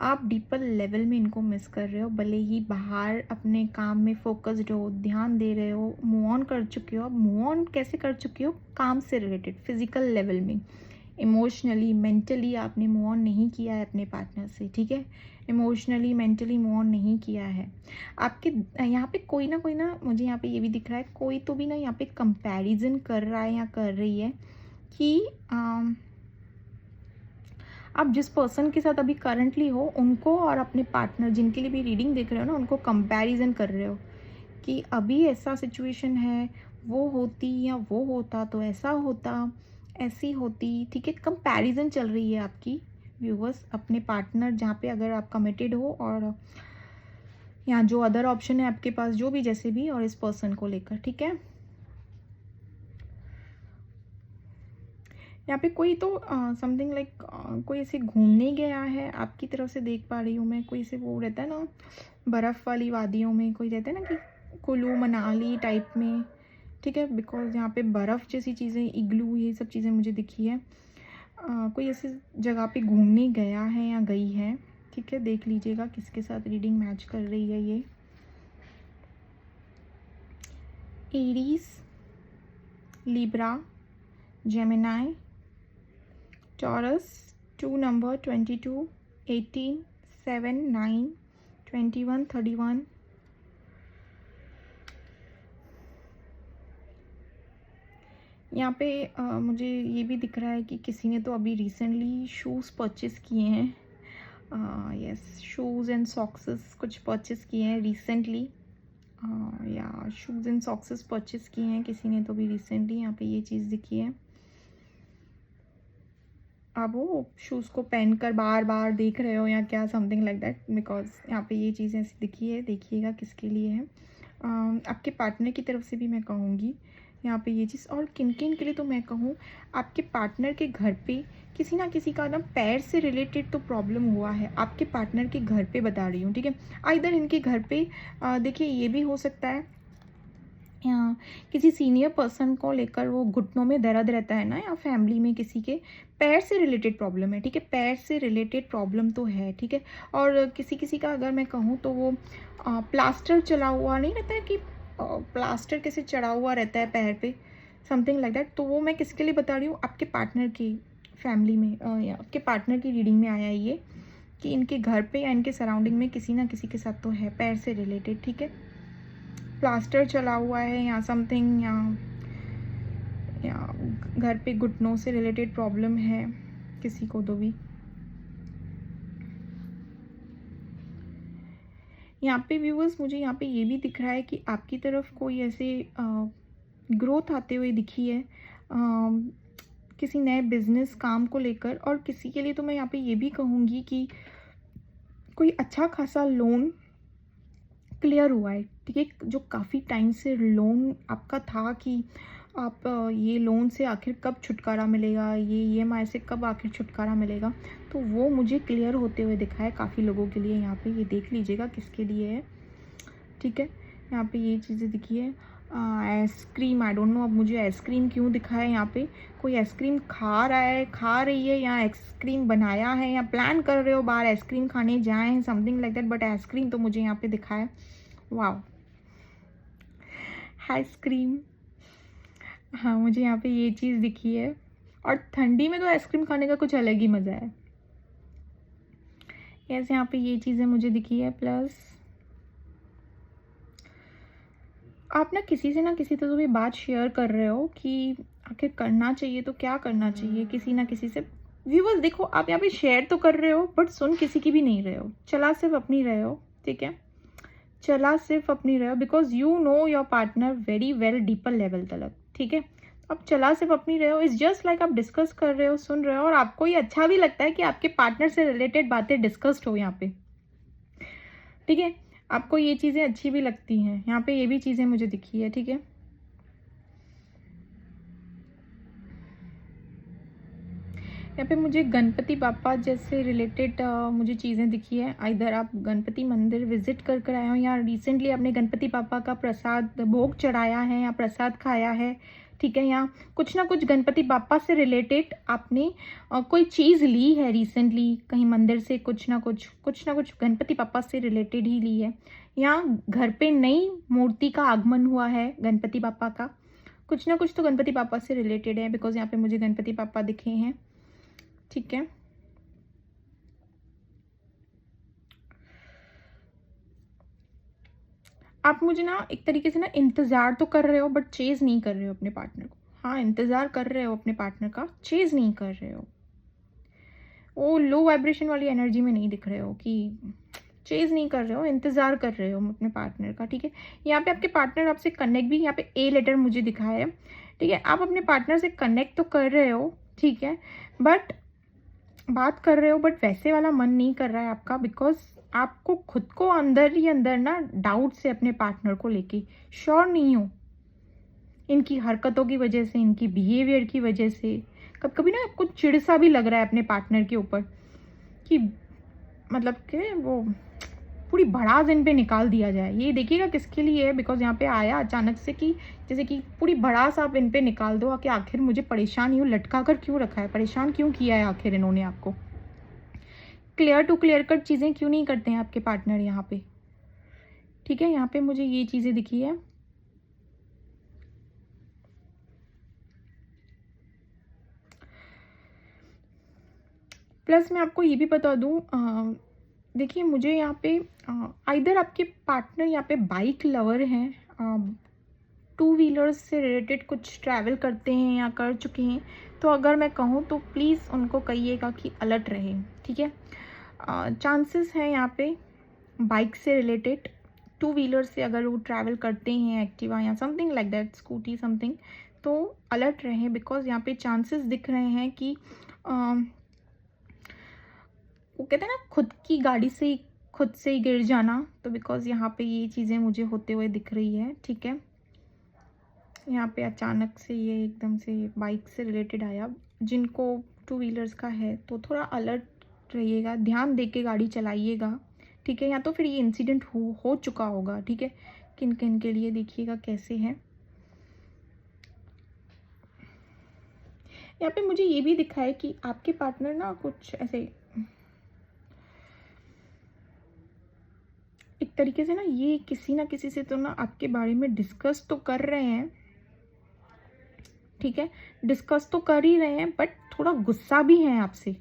आप डीपर लेवल में इनको मिस कर रहे हो, भले ही बाहर अपने काम में फोकस्ड हो, ध्यान दे रहे हो, मूव ऑन कर चुके हो। अब मूव ऑन कैसे कर चुके हो, काम से रिलेटेड, फिजिकल लेवल में, इमोशनली, मेंटली आपने मूव ऑन नहीं किया है अपने पार्टनर से, ठीक है। इमोशनली, मेंटली मूव ऑन नहीं किया है। आपके यहाँ पे कोई ना मुझे यहाँ पे ये भी दिख रहा है, कोई तो भी ना यहाँ पे कंपैरिजन कर रहा है या कर रही है कि आप जिस पर्सन के साथ अभी करंटली हो उनको और अपने पार्टनर, जिनके लिए भी रीडिंग देख रहे हो ना, उनको कंपैरिजन कर रहे हो कि अभी ऐसा सिचुएशन है, वो होती या वो होता तो ऐसा होता, ऐसी होती, ठीक है। कंपैरिजन चल रही है आपकी व्यूवर्स अपने पार्टनर, जहाँ पे अगर आप कमिटेड हो, और यहाँ जो अदर ऑप्शन है आपके पास, जो भी जैसे भी, और इस पर्सन को लेकर, ठीक है। यहाँ पे कोई तो समथिंग लाइक कोई ऐसे घूमने गया है आपकी तरफ से, देख पा रही हूँ मैं। कोई से वो रहता है ना बर्फ़ वाली वादियों में, कोई रहता है ना कि कुल्लू मनाली टाइप में, ठीक है, बिकॉज यहाँ पे बर्फ़ जैसी चीज़ें, इग्लू, ये सब चीज़ें मुझे दिखी है। कोई ऐसी जगह पे घूमने गया है या गई है, ठीक है। देख लीजिएगा किसके साथ रीडिंग मैच कर रही है ये। Aries, Libra, Gemini, taurus, 2 number 22, 18, 7, 9, 21, 31। यहाँ पे मुझे ये भी दिख रहा है कि किसी ने तो अभी रिसेंटली शूज़ परचेज़ किए हैं। यस, शूज़ एंड सॉक्सेस कुछ परचेज़ किए हैं रिसेंटली। या शूज़ एंड सॉक्सेस परचेज़ किए हैं किसी ने तो भी रिसेंटली। यहाँ पे ये चीज़ दिखी है। आप वो शूज़ को पहनकर बार बार देख रहे हो या क्या, समथिंग लाइक दैट, बिकॉज यहाँ पे ये चीज़ें ऐसी दिखी है। देखिएगा किसके लिए है। आपके पार्टनर की तरफ से भी मैं कहूँगी यहाँ पे ये चीज़। और किन किन के लिए तो मैं कहूँ, आपके पार्टनर के घर पे किसी ना किसी का ना पैर से रिलेटेड तो प्रॉब्लम हुआ है। आपके पार्टनर के घर पे बता रही हूँ, ठीक है। इधर इनके घर पे देखिए ये भी हो सकता है, या किसी सीनियर पर्सन को लेकर वो घुटनों में दर्द रहता है ना, या फैमिली में किसी के पैर से रिलेटेड प्रॉब्लम है, ठीक है। पैर से रिलेटेड प्रॉब्लम तो है, ठीक है। और किसी किसी का अगर मैं कहूँ तो वो प्लास्टर चला हुआ नहीं रहता है कि प्लास्टर कैसे चढ़ा हुआ रहता है पैर पे, समथिंग लाइक दैट। तो वो मैं किसके लिए बता रही हूँ, आपके पार्टनर की फैमिली में, या आपके पार्टनर की रीडिंग में आया ये कि इनके घर पे या इनके सराउंडिंग में किसी ना किसी के साथ तो है पैर से रिलेटेड, ठीक है। प्लास्टर चला हुआ है या समथिंग, या घर पे घुटनों से रिलेटेड प्रॉब्लम है किसी को तो भी। यहाँ पे व्यूअर्स मुझे यहाँ पे ये भी दिख रहा है कि आपकी तरफ कोई ऐसे ग्रोथ आते हुए दिखी है किसी नए बिजनेस काम को लेकर। और किसी के लिए तो मैं यहाँ पे ये भी कहूँगी कि कोई अच्छा खासा लोन क्लियर हुआ है, ठीक है। जो काफ़ी टाइम से लोन आपका था कि आप ये लोन से आखिर कब छुटकारा मिलेगा, ये ईएमआई से कब आखिर छुटकारा मिलेगा, तो वो मुझे क्लियर होते हुए दिखा है काफ़ी लोगों के लिए। यहाँ पे ये देख लीजिएगा किसके लिए है, ठीक है। यहाँ पे ये चीज़ें दिखी है। आइसक्रीम, आई डोंट नो अब मुझे आइसक्रीम क्यों दिखा है यहाँ पे। कोई आइसक्रीम खा रहा है, खा रही है, या आइसक्रीम बनाया है, या प्लान कर रहे हो बाहर आइसक्रीम खाने जाएँ, something like that. But ice cream तो मुझे यहाँ पे दिखा है। वाह, आइसक्रीम, हाँ मुझे यहाँ पे ये चीज़ दिखी है। और ठंडी में तो आइसक्रीम खाने का कुछ अलग ही मज़ा है। यस, यहाँ पे ये चीज़ें मुझे दिखी है। प्लस आप ना किसी तो भी बात शेयर कर रहे हो कि आखिर करना चाहिए तो क्या करना चाहिए किसी ना किसी से। व्यूअर्स देखो, आप यहाँ पे शेयर तो कर रहे हो बट सुन किसी की भी नहीं रहे हो, चला सिर्फ अपनी रहे हो, ठीक है। चला सिर्फ अपनी रहे हो because you know your partner very well deeper level तलक, ठीक है। अब चला सिर्फ अपनी रहे हो, इट्स जस्ट लाइक आप डिस्कस कर रहे हो, सुन रहे हो, और आपको ये अच्छा भी लगता है कि आपके पार्टनर से रिलेटेड बातें डिस्कस्ड हो यहाँ पे, ठीक है। आपको ये चीज़ें अच्छी भी लगती हैं। यहाँ पे ये भी चीज़ें मुझे दिखी है, ठीक है। यहाँ पे मुझे गणपति बापा जैसे रिलेटेड मुझे चीज़ें दिखी है। इधर आप गणपति मंदिर विजिट कर कर आए हो, या रिसेंटली आपने गणपति बापा का प्रसाद भोग चढ़ाया है या प्रसाद खाया है, ठीक है। या कुछ ना कुछ गणपति बापा से रिलेटेड आपने कोई चीज़ ली है रिसेंटली कहीं मंदिर से, कुछ ना कुछ गणपति बापा से रिलेटेड ही ली है। या घर पे नई मूर्ति का आगमन हुआ है गणपति बापा का, कुछ ना कुछ तो गणपति बापा से रिलेटेड है बिकॉज यहाँ पे मुझे गणपति बापा दिखे हैं, ठीक है। आप मुझे ना एक तरीके से ना इंतज़ार तो कर रहे हो बट चेज़ नहीं कर रहे हो अपने पार्टनर को। हाँ, इंतज़ार कर रहे हो अपने पार्टनर का, चेज़ नहीं कर रहे हो। वो लो वाइब्रेशन वाली एनर्जी में नहीं दिख रहे हो कि चेज़ नहीं कर रहे हो, इंतज़ार कर रहे हो अपने पार्टनर का, ठीक है। यहाँ पे आपके पार्टनर आपसे कनेक्ट भी, यहाँ पे ए लेटर मुझे दिखाया है, ठीक है। आप अपने पार्टनर से कनेक्ट तो कर रहे हो, ठीक है, बट बात कर रहे हो बट वैसे वाला मन नहीं कर रहा है आपका, बिकॉज आपको खुद को अंदर ही अंदर ना डाउट से अपने पार्टनर को लेके श्योर नहीं हो, इनकी हरकतों की वजह से, इनकी बिहेवियर की वजह से। कभी कभी ना आपको चिढ़ सा भी लग रहा है अपने पार्टनर के ऊपर कि मतलब कि वो पूरी भड़ास इन पे निकाल दिया जाए। ये देखिएगा किसके लिए है, बिकॉज यहाँ पे आया अचानक से कि जैसे कि पूरी भड़ास आप इन पे निकाल दो कि आखिर मुझे परेशान यूँ लटका कर क्यों रखा है, परेशान क्यों किया है आखिर इन्होंने आपको। क्लियर टू क्लियर कट चीज़ें क्यों नहीं करते हैं आपके पार्टनर यहाँ पे, ठीक है। यहाँ पे मुझे ये चीज़ें दिखी है। प्लस मैं आपको ये भी बता दूँ, देखिए मुझे यहाँ पे आइदर आपके पार्टनर यहाँ पे बाइक लवर हैं, टू व्हीलर्स से रिलेटेड कुछ ट्रैवल करते हैं या कर चुके हैं। तो अगर मैं कहूँ तो प्लीज़ उनको कहिएगा कि अलर्ट रहें, ठीक है। चांसेस हैं यहाँ पे बाइक से रिलेटेड, टू व्हीलर से अगर वो ट्रैवल करते हैं, एक्टिवा या something like that, scooty something, तो अलर्ट रहें। बिकॉज यहाँ पे चांसेस दिख रहे हैं कि वो कहते हैं ना खुद की गाड़ी से ही खुद से ही गिर जाना। तो बिकॉज यहाँ पे ये चीज़ें मुझे होते हुए दिख रही है, ठीक है। यहाँ पे अचानक से ये एकदम से बाइक से रिलेटेड आया। जिनको टू व्हीलर्स का है तो थोड़ा अलर्ट रहिएगा, ध्यान दे के गाड़ी चलाइएगा, ठीक है। या तो फिर ये इंसिडेंट हो चुका होगा, ठीक है। किन किन के लिए देखिएगा कैसे है। यहाँ पे मुझे ये भी दिखा है कि आपके पार्टनर ना कुछ ऐसे एक तरीके से ना ये किसी ना किसी से तो ना आपके बारे में डिस्कस तो कर रहे हैं, ठीक है। डिस्कस तो कर ही रहे हैं, बट थोड़ा गुस्सा भी है आपसे,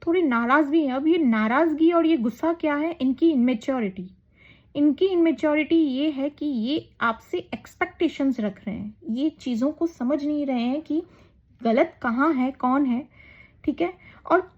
थोड़ी नाराज़ भी है। अब ये नाराज़गी और ये गुस्सा क्या है, इनकी इनमेच्योरिटी। इनकी इनमेच्योरिटी ये है कि ये आपसे एक्सपेक्टेशंस रख रहे हैं, ये चीज़ों को समझ नहीं रहे हैं कि गलत कहाँ है, कौन है, ठीक है, और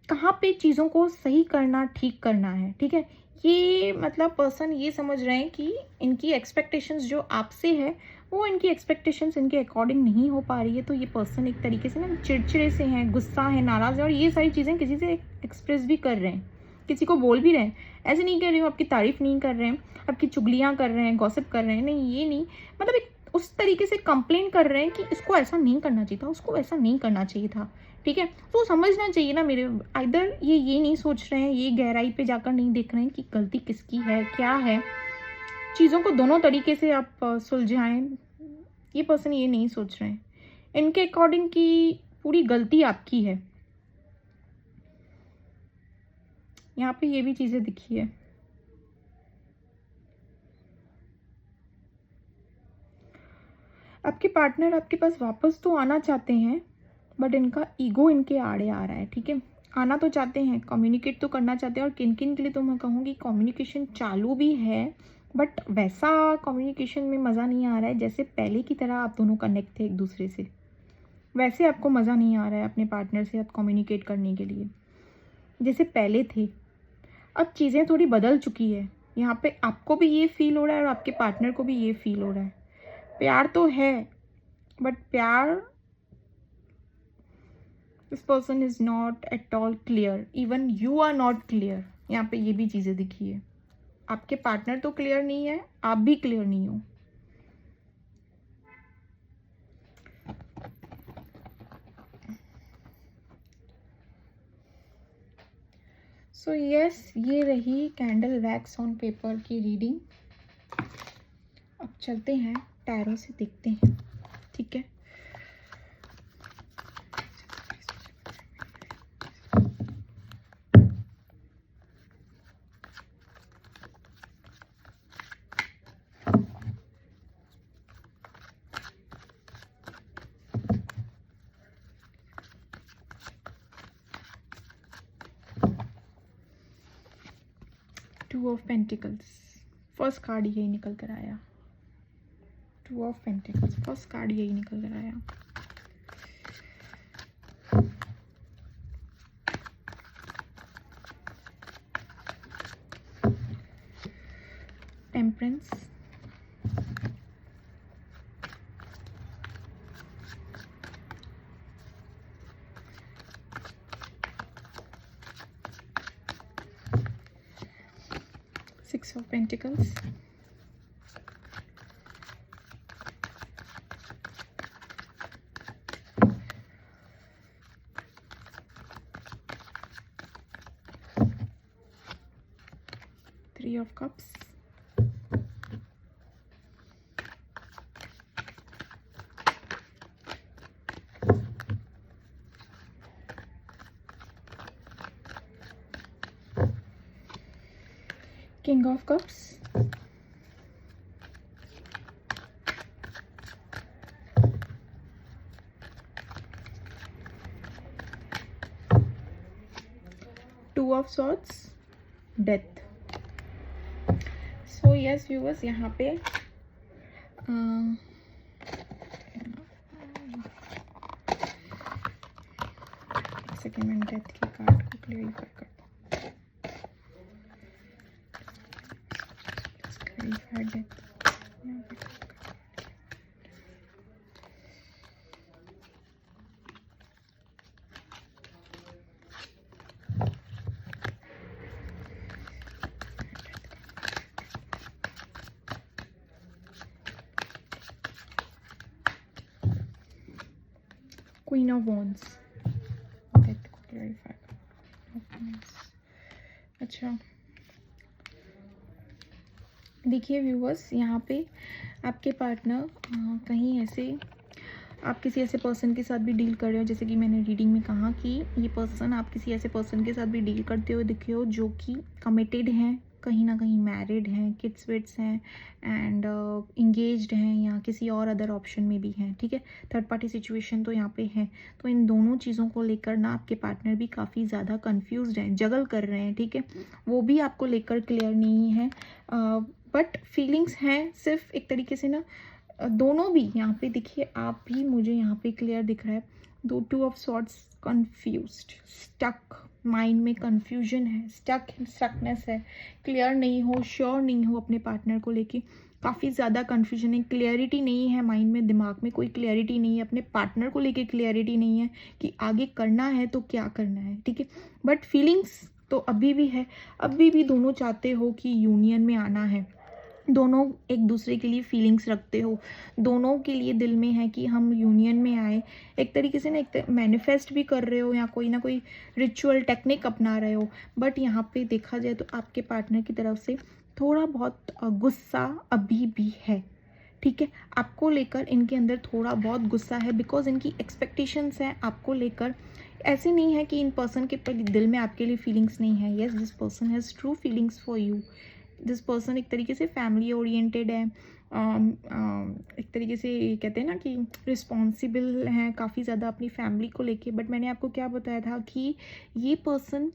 कहाँ पे चीज़ों को सही करना, ठीक करना है, ठीक है। ये मतलब पर्सन ये समझ रहे हैं कि इनकी एक्सपेक्टेशंस जो आपसे है वो इनकी एक्सपेक्टेशंस इनके अकॉर्डिंग नहीं हो पा रही है। तो ये पर्सन एक तरीके से ना चिड़चिड़े से हैं, गुस्सा है, नाराज़ है, और ये सारी चीज़ें किसी से एक्सप्रेस भी कर रहे हैं, किसी को बोल भी रहे हैं। ऐसे नहीं कर रही हूँ, आपकी तारीफ़ नहीं कर रहे हैं, आपकी चुगलियाँ कर रहे हैं, गॉसिप कर रहे हैं, नहीं ये नहीं, मतलब एक उस तरीके से कंप्लेन कर रहे हैं कि इसको ऐसा नहीं करना चाहिए था, उसको ऐसा नहीं करना चाहिए था, ठीक है। तो समझना चाहिए ना मेरे, इधर ये नहीं सोच रहे हैं, ये गहराई पे जाकर नहीं देख रहे हैं कि गलती किसकी है, क्या है। चीज़ों को दोनों तरीके से आप सुलझाएं, ये पर्सन ये नहीं सोच रहे हैं। इनके अकॉर्डिंग की पूरी गलती आपकी है। यहाँ पे ये भी चीज़ें दिखी है। आपके पार्टनर आपके पास वापस तो आना चाहते हैं, बट इनका ईगो इनके आड़े आ रहा है, ठीक है। आना तो चाहते हैं, कम्युनिकेट तो करना चाहते हैं, और किन किन के लिए तो मैं कहूँगी कम्युनिकेशन चालू भी है, बट वैसा कम्युनिकेशन में मज़ा नहीं आ रहा है जैसे पहले की तरह आप दोनों कनेक्ट थे एक दूसरे से। वैसे आपको मज़ा नहीं आ रहा है अपने पार्टनर से आप कम्युनिकेट करने के लिए जैसे पहले थे। अब चीज़ें थोड़ी बदल चुकी है। यहाँ पे आपको भी ये फील हो रहा है और आपके पार्टनर को भी ये फील हो रहा है। प्यार तो है, बट प्यार, this person is not at all clear, even you are not clear. यहाँ पे ये भी चीज़ें दिखी है। आपके पार्टनर तो क्लियर नहीं है, आप भी क्लियर नहीं हो। सो यस, ये रही कैंडल वैक्स ऑन पेपर की रीडिंग। अब चलते हैं टैरो से देखते हैं, ठीक है। Two of pentacles, first card यही निकल कर आया। Two of pentacles, first card यही निकल कर आया। Temperance, six of pentacles, of cups, king of cups, to of swords, death. So yes viewers, यहाँ पे सेकेंड में डेथ की कार्ड को क्लेरिफाई करता हूँ। Clarify death, queen of wands, death को क्लेरिफाई करता। अच्छा देखिए व्यूअर्स, यहाँ पे आपके पार्टनर कहीं ऐसे, आप किसी ऐसे पर्सन के साथ भी डील कर रहे हो, जैसे कि मैंने रीडिंग में कहा कि ये पर्सन, आप किसी ऐसे पर्सन के साथ भी डील करते हुए दिखे हो जो कि कमिटेड हैं, कहीं ना कहीं मैरिड हैं, किड्स विड्स हैं एंड इंगेज्ड हैं, या किसी और अदर ऑप्शन में भी हैं, ठीक है। थर्ड पार्टी सिचुएशन तो यहाँ पे है। तो इन दोनों चीज़ों को लेकर ना आपके पार्टनर भी काफ़ी ज़्यादा कंफ्यूज्ड हैं, जगल कर रहे हैं, ठीक है। वो भी आपको लेकर क्लियर नहीं है, बट फीलिंग्स हैं सिर्फ एक तरीके से ना, दोनों भी यहाँ पे देखिए, आप भी मुझे यहाँ पे क्लियर दिख रहा है। दो, two of swords, confused, stuck, mind में कंफ्यूजन है, स्टकनेस है, क्लियर नहीं हो, श्योर नहीं हो अपने पार्टनर को लेके, काफ़ी ज़्यादा कंफ्यूजन है, क्लियरिटी नहीं है माइंड में, दिमाग में कोई क्लियरिटी नहीं है, अपने पार्टनर को लेके क्लियरिटी नहीं है कि आगे करना है तो क्या करना है, ठीक है। बट फीलिंग्स तो अभी भी है, अभी भी दोनों चाहते हो कि यूनियन में आना है, दोनों एक दूसरे के लिए फीलिंग्स रखते हो, दोनों के लिए दिल में है कि हम यूनियन में आए, एक तरीके से ना एक मैनिफेस्ट भी कर रहे हो या कोई ना कोई रिचुअल टेक्निक अपना रहे हो। बट यहाँ पे देखा जाए तो आपके पार्टनर की तरफ से थोड़ा बहुत गुस्सा अभी भी है, ठीक है। आपको लेकर इनके अंदर थोड़ा बहुत गुस्सा है, बिकॉज इनकी एक्सपेक्टेशंस हैं आपको लेकर। ऐसे नहीं है कि इन पर्सन के दिल में आपके लिए फीलिंग्स नहीं है। Yes, this person has true feelings for you. This person एक तरीके से फैमिली ओरिएंटेड है, एक तरीके से कहते हैं ना कि रिस्पॉन्सिबल हैं काफ़ी ज़्यादा अपनी फैमिली को लेके। बट मैंने आपको क्या बताया था कि ये पर्सन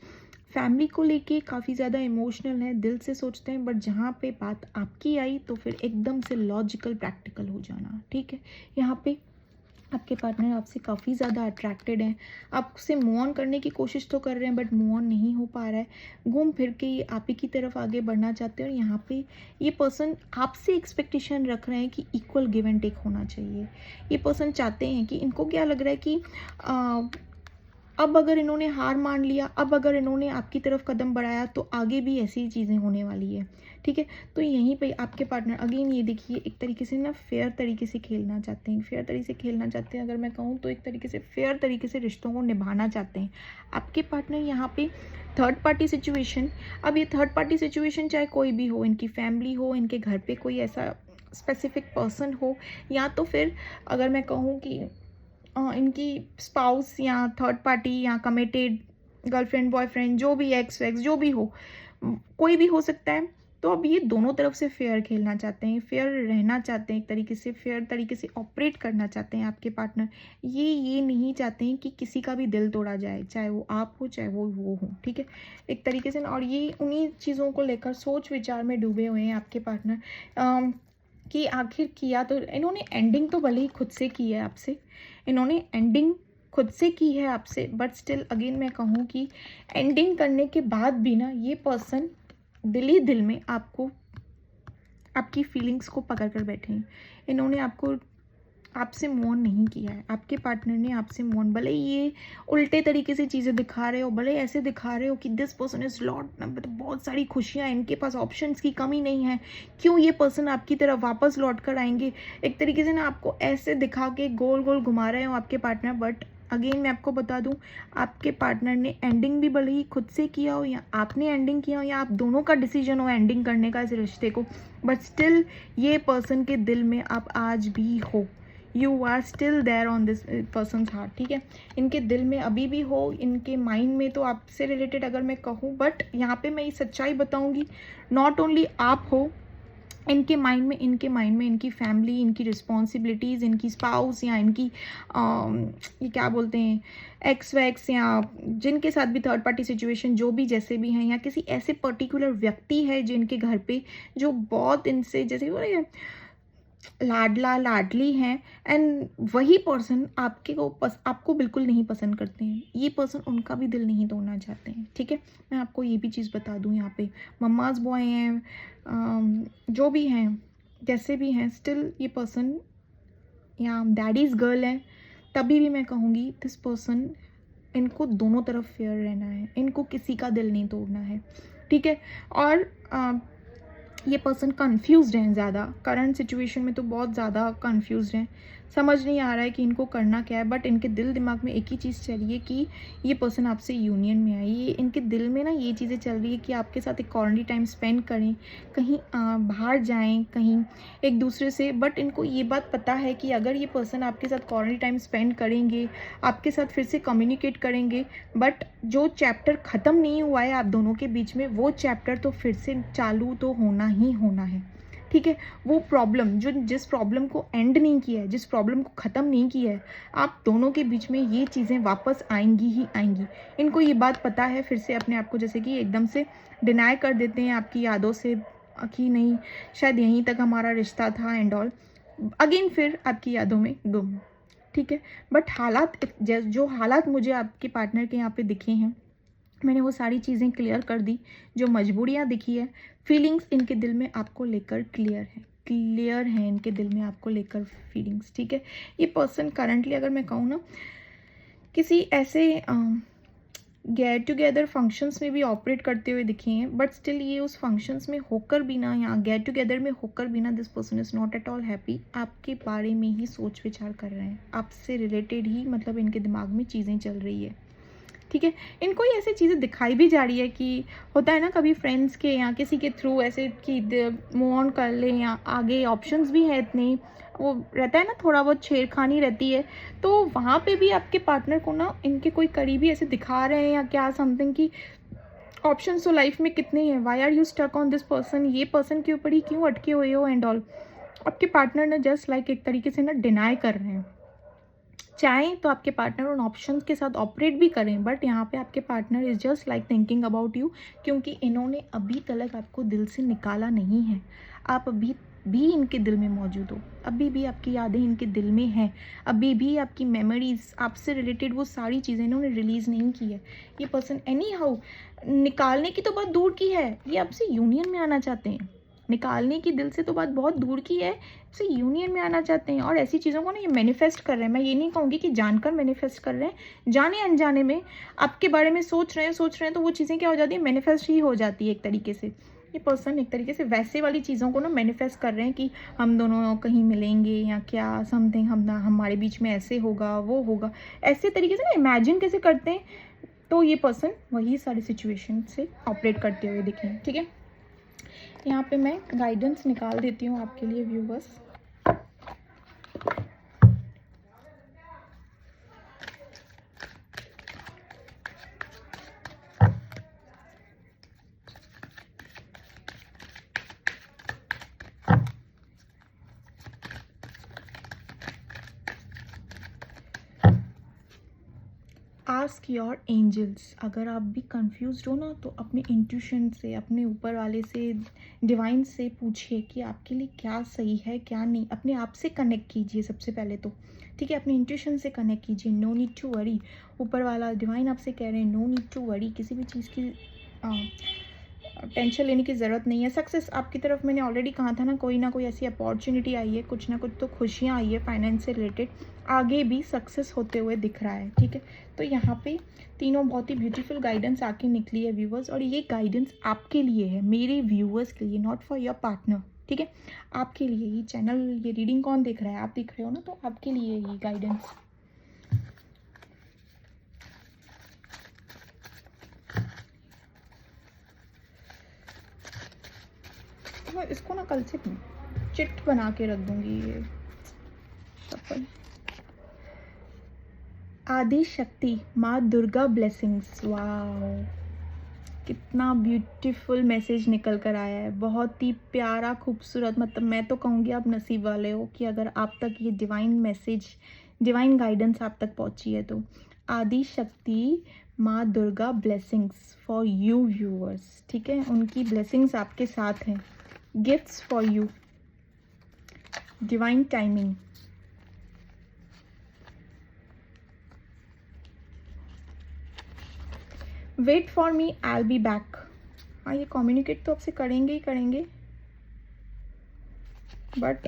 फैमिली को लेके काफ़ी ज़्यादा इमोशनल है, दिल से सोचते हैं, बट जहाँ पे बात आपकी आई तो फिर एकदम से लॉजिकल प्रैक्टिकल हो जाना, ठीक है। यहाँ पे आपके पार्टनर आपसे काफ़ी ज़्यादा अट्रैक्टेड हैं, आपसे मूव ऑन करने की कोशिश तो कर रहे हैं, बट मूव ऑन नहीं हो पा रहा है, घूम फिर के ये आप ही की तरफ आगे बढ़ना चाहते हैं। और यहाँ पे ये पर्सन आपसे एक्सपेक्टेशन रख रहे हैं कि इक्वल गिव एंड टेक होना चाहिए। ये पर्सन चाहते हैं कि, इनको क्या लग रहा है कि अब अगर इन्होंने हार मान लिया, अब अगर इन्होंने आपकी तरफ कदम बढ़ाया तो आगे भी ऐसी ही चीज़ें होने वाली है, ठीक है। तो यहीं पे आपके पार्टनर अगेन ये देखिए एक तरीके से ना फेयर तरीके से खेलना चाहते हैं, फेयर तरीके से खेलना चाहते हैं, अगर मैं कहूँ तो एक तरीके से फेयर तरीके से रिश्तों को निभाना चाहते हैं आपके पार्टनर। यहाँ पे थर्ड पार्टी सिचुएशन, अब ये थर्ड पार्टी सिचुएशन चाहे कोई भी हो, इनकी फैमिली हो, इनके घर पे कोई ऐसा स्पेसिफिक पर्सन हो, या तो फिर अगर मैं कहूँ कि इनकी स्पाउस या थर्ड पार्टी या कमिटेड गर्लफ्रेंड बॉयफ्रेंड, जो भी एक्स जो भी हो, कोई भी हो सकता है। तो अब ये दोनों तरफ से फेयर खेलना चाहते हैं, फेयर रहना चाहते हैं, एक तरीके से फेयर तरीके से ऑपरेट करना चाहते हैं आपके पार्टनर। ये नहीं चाहते हैं कि किसी का भी दिल तोड़ा जाए, चाहे वो आप हो चाहे वो हो, ठीक है, एक तरीके से। और ये उन्हीं चीज़ों को लेकर सोच विचार में डूबे हुए हैं आपके पार्टनर कि आखिर किया तो इन्होंने एंडिंग तो भले ही खुद से की है आपसे, इन्होंने एंडिंग खुद से की है आपसे, बट स्टिल अगेन मैं कहूँ कि एंडिंग करने के बाद भी ना ये पर्सन दिल ही दिल में आपको, आपकी फीलिंग्स को पकड़ कर बैठे हैं। इन्होंने आपसे मूव ऑन नहीं किया है, आपके पार्टनर ने आपसे मूव ऑन, भले ये उल्टे तरीके से चीज़ें दिखा रहे हो, भले ऐसे दिखा रहे हो कि दिस पर्सन इज लॉट, मतलब बहुत सारी खुशियाँ, इनके पास ऑप्शंस की कमी नहीं है, क्यों ये पर्सन आपकी तरफ वापस लौट कर आएंगे, एक तरीके से ना आपको ऐसे दिखा के गोल गोल घुमा रहे हो आपके पार्टनर। बट अगेन मैं आपको बता दूं, आपके पार्टनर ने एंडिंग भी भले ही खुद से किया हो या आपने एंडिंग किया हो या आप दोनों का डिसीजन हो एंडिंग करने का इस रिश्ते को, बट स्टिल ये पर्सन के दिल में आप आज भी हो। You are still there on this person heart, ठीक है। इनके दिल में अभी भी हो, इनके माइंड में तो आपसे रिलेटेड अगर मैं कहूँ, बट यहाँ पे मैं ये सच्चाई बताऊँगी, नॉट ओनली आप हो, इनके माइंड में इनकी फैमिली, इनकी रिस्पॉन्सिबिलिटीज़, इनकी स्पाउस या इनकी ये क्या बोलते हैं एक्स वैक्स या जिनके साथ भी थर्ड पार्टी सिचुएशन जो भी जैसे भी हैं, या किसी ऐसे पर्टिकुलर व्यक्ति है जिनके घर पे जो बहुत इनसे जैसे वो लाडला लाडली हैं, एंड वही पर्सन आपको बिल्कुल नहीं पसंद करते हैं। ये पर्सन उनका भी दिल नहीं तोड़ना चाहते हैं, ठीक है। मैं आपको ये भी चीज़ बता दूं, यहाँ पे मम्माज बॉय हैं, जो भी हैं जैसे भी हैं, स्टिल ये पर्सन या डैडीज़ गर्ल है, तभी भी मैं कहूँगी दिस पर्सन, इनको दोनों तरफ फेयर रहना है, इनको किसी का दिल नहीं तोड़ना है, ठीक है। और ये पर्सन कन्फ्यूज्ड हैं ज़्यादा, करंट सिचुएशन में तो बहुत ज़्यादा कन्फ्यूज्ड हैं, समझ नहीं आ रहा है कि इनको करना क्या है। बट इनके दिल दिमाग में एक ही चीज़ चल रही है कि ये पर्सन आपसे यूनियन में आए। ये इनके दिल में ना ये चीज़ें चल रही है कि आपके साथ एक क्वालिटी टाइम स्पेंड करें, कहीं बाहर जाएं, कहीं एक दूसरे से। बट इनको ये बात पता है कि अगर ये पर्सन आपके साथ क्वालिटी टाइम स्पेंड करेंगे, आपके साथ फिर से कम्युनिकेट करेंगे, बट जो चैप्टर ख़त्म नहीं हुआ है आप दोनों के बीच में, वो चैप्टर तो फिर से चालू तो होना ही होना है, ठीक है। वो प्रॉब्लम जिस प्रॉब्लम को एंड नहीं किया है, जिस प्रॉब्लम को ख़त्म नहीं किया है, आप दोनों के बीच में ये चीज़ें वापस आएंगी ही आएंगी। इनको ये बात पता है, फिर से अपने आप को जैसे कि एकदम से डिनाई कर देते हैं आपकी यादों से कि नहीं शायद यहीं तक हमारा रिश्ता था एंड ऑल, अगेन फिर आपकी यादों में गुम, ठीक है। बट जो हालात मुझे आपके पार्टनर के यहाँ पे दिखे हैं, मैंने वो सारी चीज़ें क्लियर कर दी, जो मजबूरियाँ दिखी है, फीलिंग्स इनके दिल में आपको लेकर क्लियर है इनके दिल में आपको लेकर फीलिंग्स, ठीक है। ये पर्सन करंटली अगर मैं कहूँ ना, किसी ऐसे गेट टुगेदर फंक्शंस में भी ऑपरेट करते हुए दिखे हैं, बट स्टिल ये उस फंक्शंस में होकर भी ना, या गेट टुगेदर में होकर भी ना, this person is not at all happy. आपके बारे में ही सोच विचार कर रहे हैं, आपसे रिलेटेड ही मतलब इनके दिमाग में चीज़ें चल रही है, ठीक है। इनको ये ऐसी चीज़ें दिखाई भी जा रही है कि होता है ना कभी फ्रेंड्स के या किसी के थ्रू ऐसे कि मूव ऑन कर लें, या आगे ऑप्शंस भी हैं इतने, वो रहता है ना थोड़ा बहुत छेड़खानी रहती है, तो वहाँ पे भी आपके पार्टनर को ना इनके कोई करीबी ऐसे दिखा रहे हैं या क्या समथिंग की ऑप्शंस तो लाइफ में कितने हैं, why are you stuck on this person, ये पर्सन के ऊपर ही क्यों अटके हुए हो एंड ऑल। आपके पार्टनर ने जस्ट लाइक एक तरीके से ना डिनाई कर रहे हैं। चाहें तो आपके पार्टनर उन ऑप्शंस के साथ ऑपरेट भी करें, बट यहाँ पे आपके partner is just like thinking about you, क्योंकि इन्होंने अभी तक आपको दिल से निकाला नहीं है। आप अभी भी इनके दिल में मौजूद हो, अभी भी आपकी यादें इनके दिल में हैं, अभी भी आपकी मेमोरीज, आपसे रिलेटेड वो सारी चीज़ें इन्होंने रिलीज़ नहीं की है। ये पर्सन एनी हाउ, निकालने की तो बात दूर की है, ये आपसे यूनियन में आना चाहते हैं। निकालने की दिल से तो बात बहुत दूर की है, से यूनियन में आना चाहते हैं। और ऐसी चीज़ों को ना ये मैनिफेस्ट कर रहे हैं, मैं ये नहीं कहूँगी कि जानकर मैनिफेस्ट कर रहे हैं, जाने अनजाने में आपके बारे में सोच रहे हैं तो वो चीज़ें क्या हो जाती है, मैनिफेस्ट ही हो जाती है एक तरीके से। ये पर्सन एक तरीके से वैसे वाली चीज़ों को ना मैनिफेस्ट कर रहे हैं कि हम दोनों कहीं मिलेंगे या क्या समथिंग, हमारे बीच में ऐसे होगा वो होगा, ऐसे तरीके से ना इमेजिन कैसे करते हैं। तो ये पर्सन वही सारी सिचुएशन से ऑपरेट करते हुए दिखे, ठीक है। यहाँ पे मैं गाइडेंस निकाल देती हूँ आपके लिए व्यूवर्स। आस्क योर एंजल्स, अगर आप भी कंफ्यूज हो ना, तो अपने इंट्यूशन से, अपने ऊपर वाले से, डिवाइन से पूछिए कि आपके लिए क्या सही है क्या नहीं। अपने आप से कनेक्ट कीजिए सबसे पहले तो, ठीक है। अपने इंट्यूशन से कनेक्ट कीजिए, नो नीड टू वरी। ऊपर वाला डिवाइन आपसे कह रहे हैं नो नीड टू वरी, किसी भी चीज़ की टेंशन लेने की ज़रूरत नहीं है। सक्सेस आपकी तरफ, मैंने ऑलरेडी कहा था ना कोई ऐसी अपॉर्चुनिटी आई है, कुछ ना कुछ तो खुशियाँ आई है फाइनेंस से रिलेटेड, आगे भी सक्सेस होते हुए दिख रहा है, ठीक है। तो यहाँ पे तीनों बहुत ही ब्यूटीफुल गाइडेंस आके निकली है व्यूवर्स, और ये गाइडेंस आपके लिए है, मेरे व्यूवर्स के लिए, नॉट फॉर योर पार्टनर, ठीक है। आपके लिए ये चैनल, ये रीडिंग कौन देख रहा है, आप देख रहे हो ना, तो आपके लिए ये गाइडेंस। इसको ना कल से चिट बना के रख दूंगी ये सफल। आदि शक्ति माँ दुर्गा ब्लेसिंग्स। वाओ, कितना ब्यूटीफुल मैसेज निकल कर आया है, बहुत ही प्यारा खूबसूरत। मतलब मैं तो कहूँगी आप नसीब वाले हो कि अगर आप तक ये डिवाइन मैसेज, डिवाइन गाइडेंस आप तक पहुँची है। तो आदि शक्ति माँ Durga blessings for you viewers, ठीक है, उनकी ब्लेसिंग्स आपके साथ हैं। Gifts for you, divine timing. Wait for me, I will be back. हाँ, ये कम्युनिकेट तो आपसे करेंगे ही करेंगे, but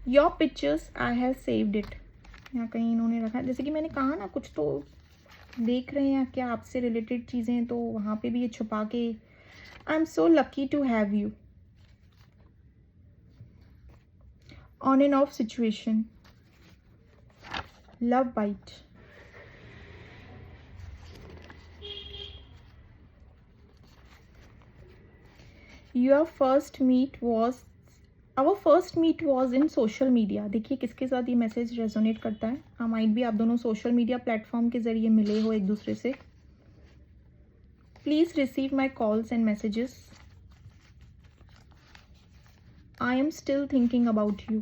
your pictures I have saved it. यहाँ कहीं इन्होंने रखा है, जैसे कि मैंने कहा ना, कुछ तो देख रहे हैं क्या आपसे रिलेटेड चीज़ें, तो वहाँ पे भी ये छुपा के। I am so lucky to have you. On and off situation, love bite. Your first meet was, our first meet was in social media. देखिए किसके साथ ये मैसेज रेजोनेट करता है। हाँ, माइट भी आप दोनों सोशल मीडिया प्लेटफॉर्म के ज़रिए मिले हो एक दूसरे से। Please receive my calls and messages. I am still thinking about you.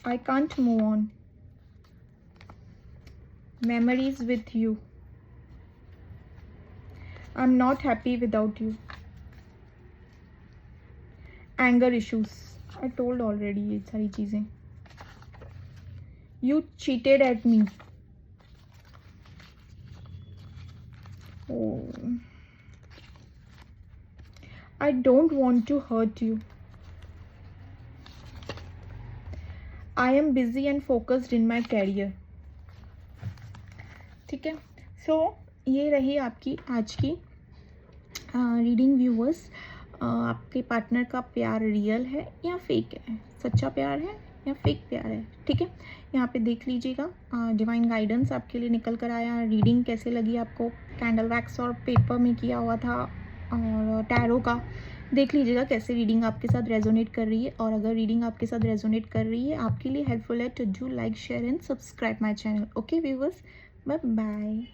I can't move on. Memories with you. I am not happy without you. Anger issues, I told already ये सारी चीज़ें। You cheated at me. I don't want to hurt you. I am busy and focused in my career. ठीक है, सो ये रही आपकी आज की रीडिंग व्यूअर्स। आपके पार्टनर का प्यार रियल है या फेक है, सच्चा प्यार है या फेक प्यार है, ठीक है, यहाँ पे देख लीजिएगा। डिवाइन गाइडेंस आपके लिए निकल कर आया। रीडिंग कैसे लगी आपको, कैंडल वैक्स और पेपर में किया हुआ था और टैरो का, देख लीजिएगा कैसे रीडिंग आपके साथ रेजोनेट कर रही है। और अगर रीडिंग आपके साथ रेजोनेट कर रही है, आपके लिए हेल्पफुल है, तो do like, share and subscribe my channel. Okay viewers, bye bye.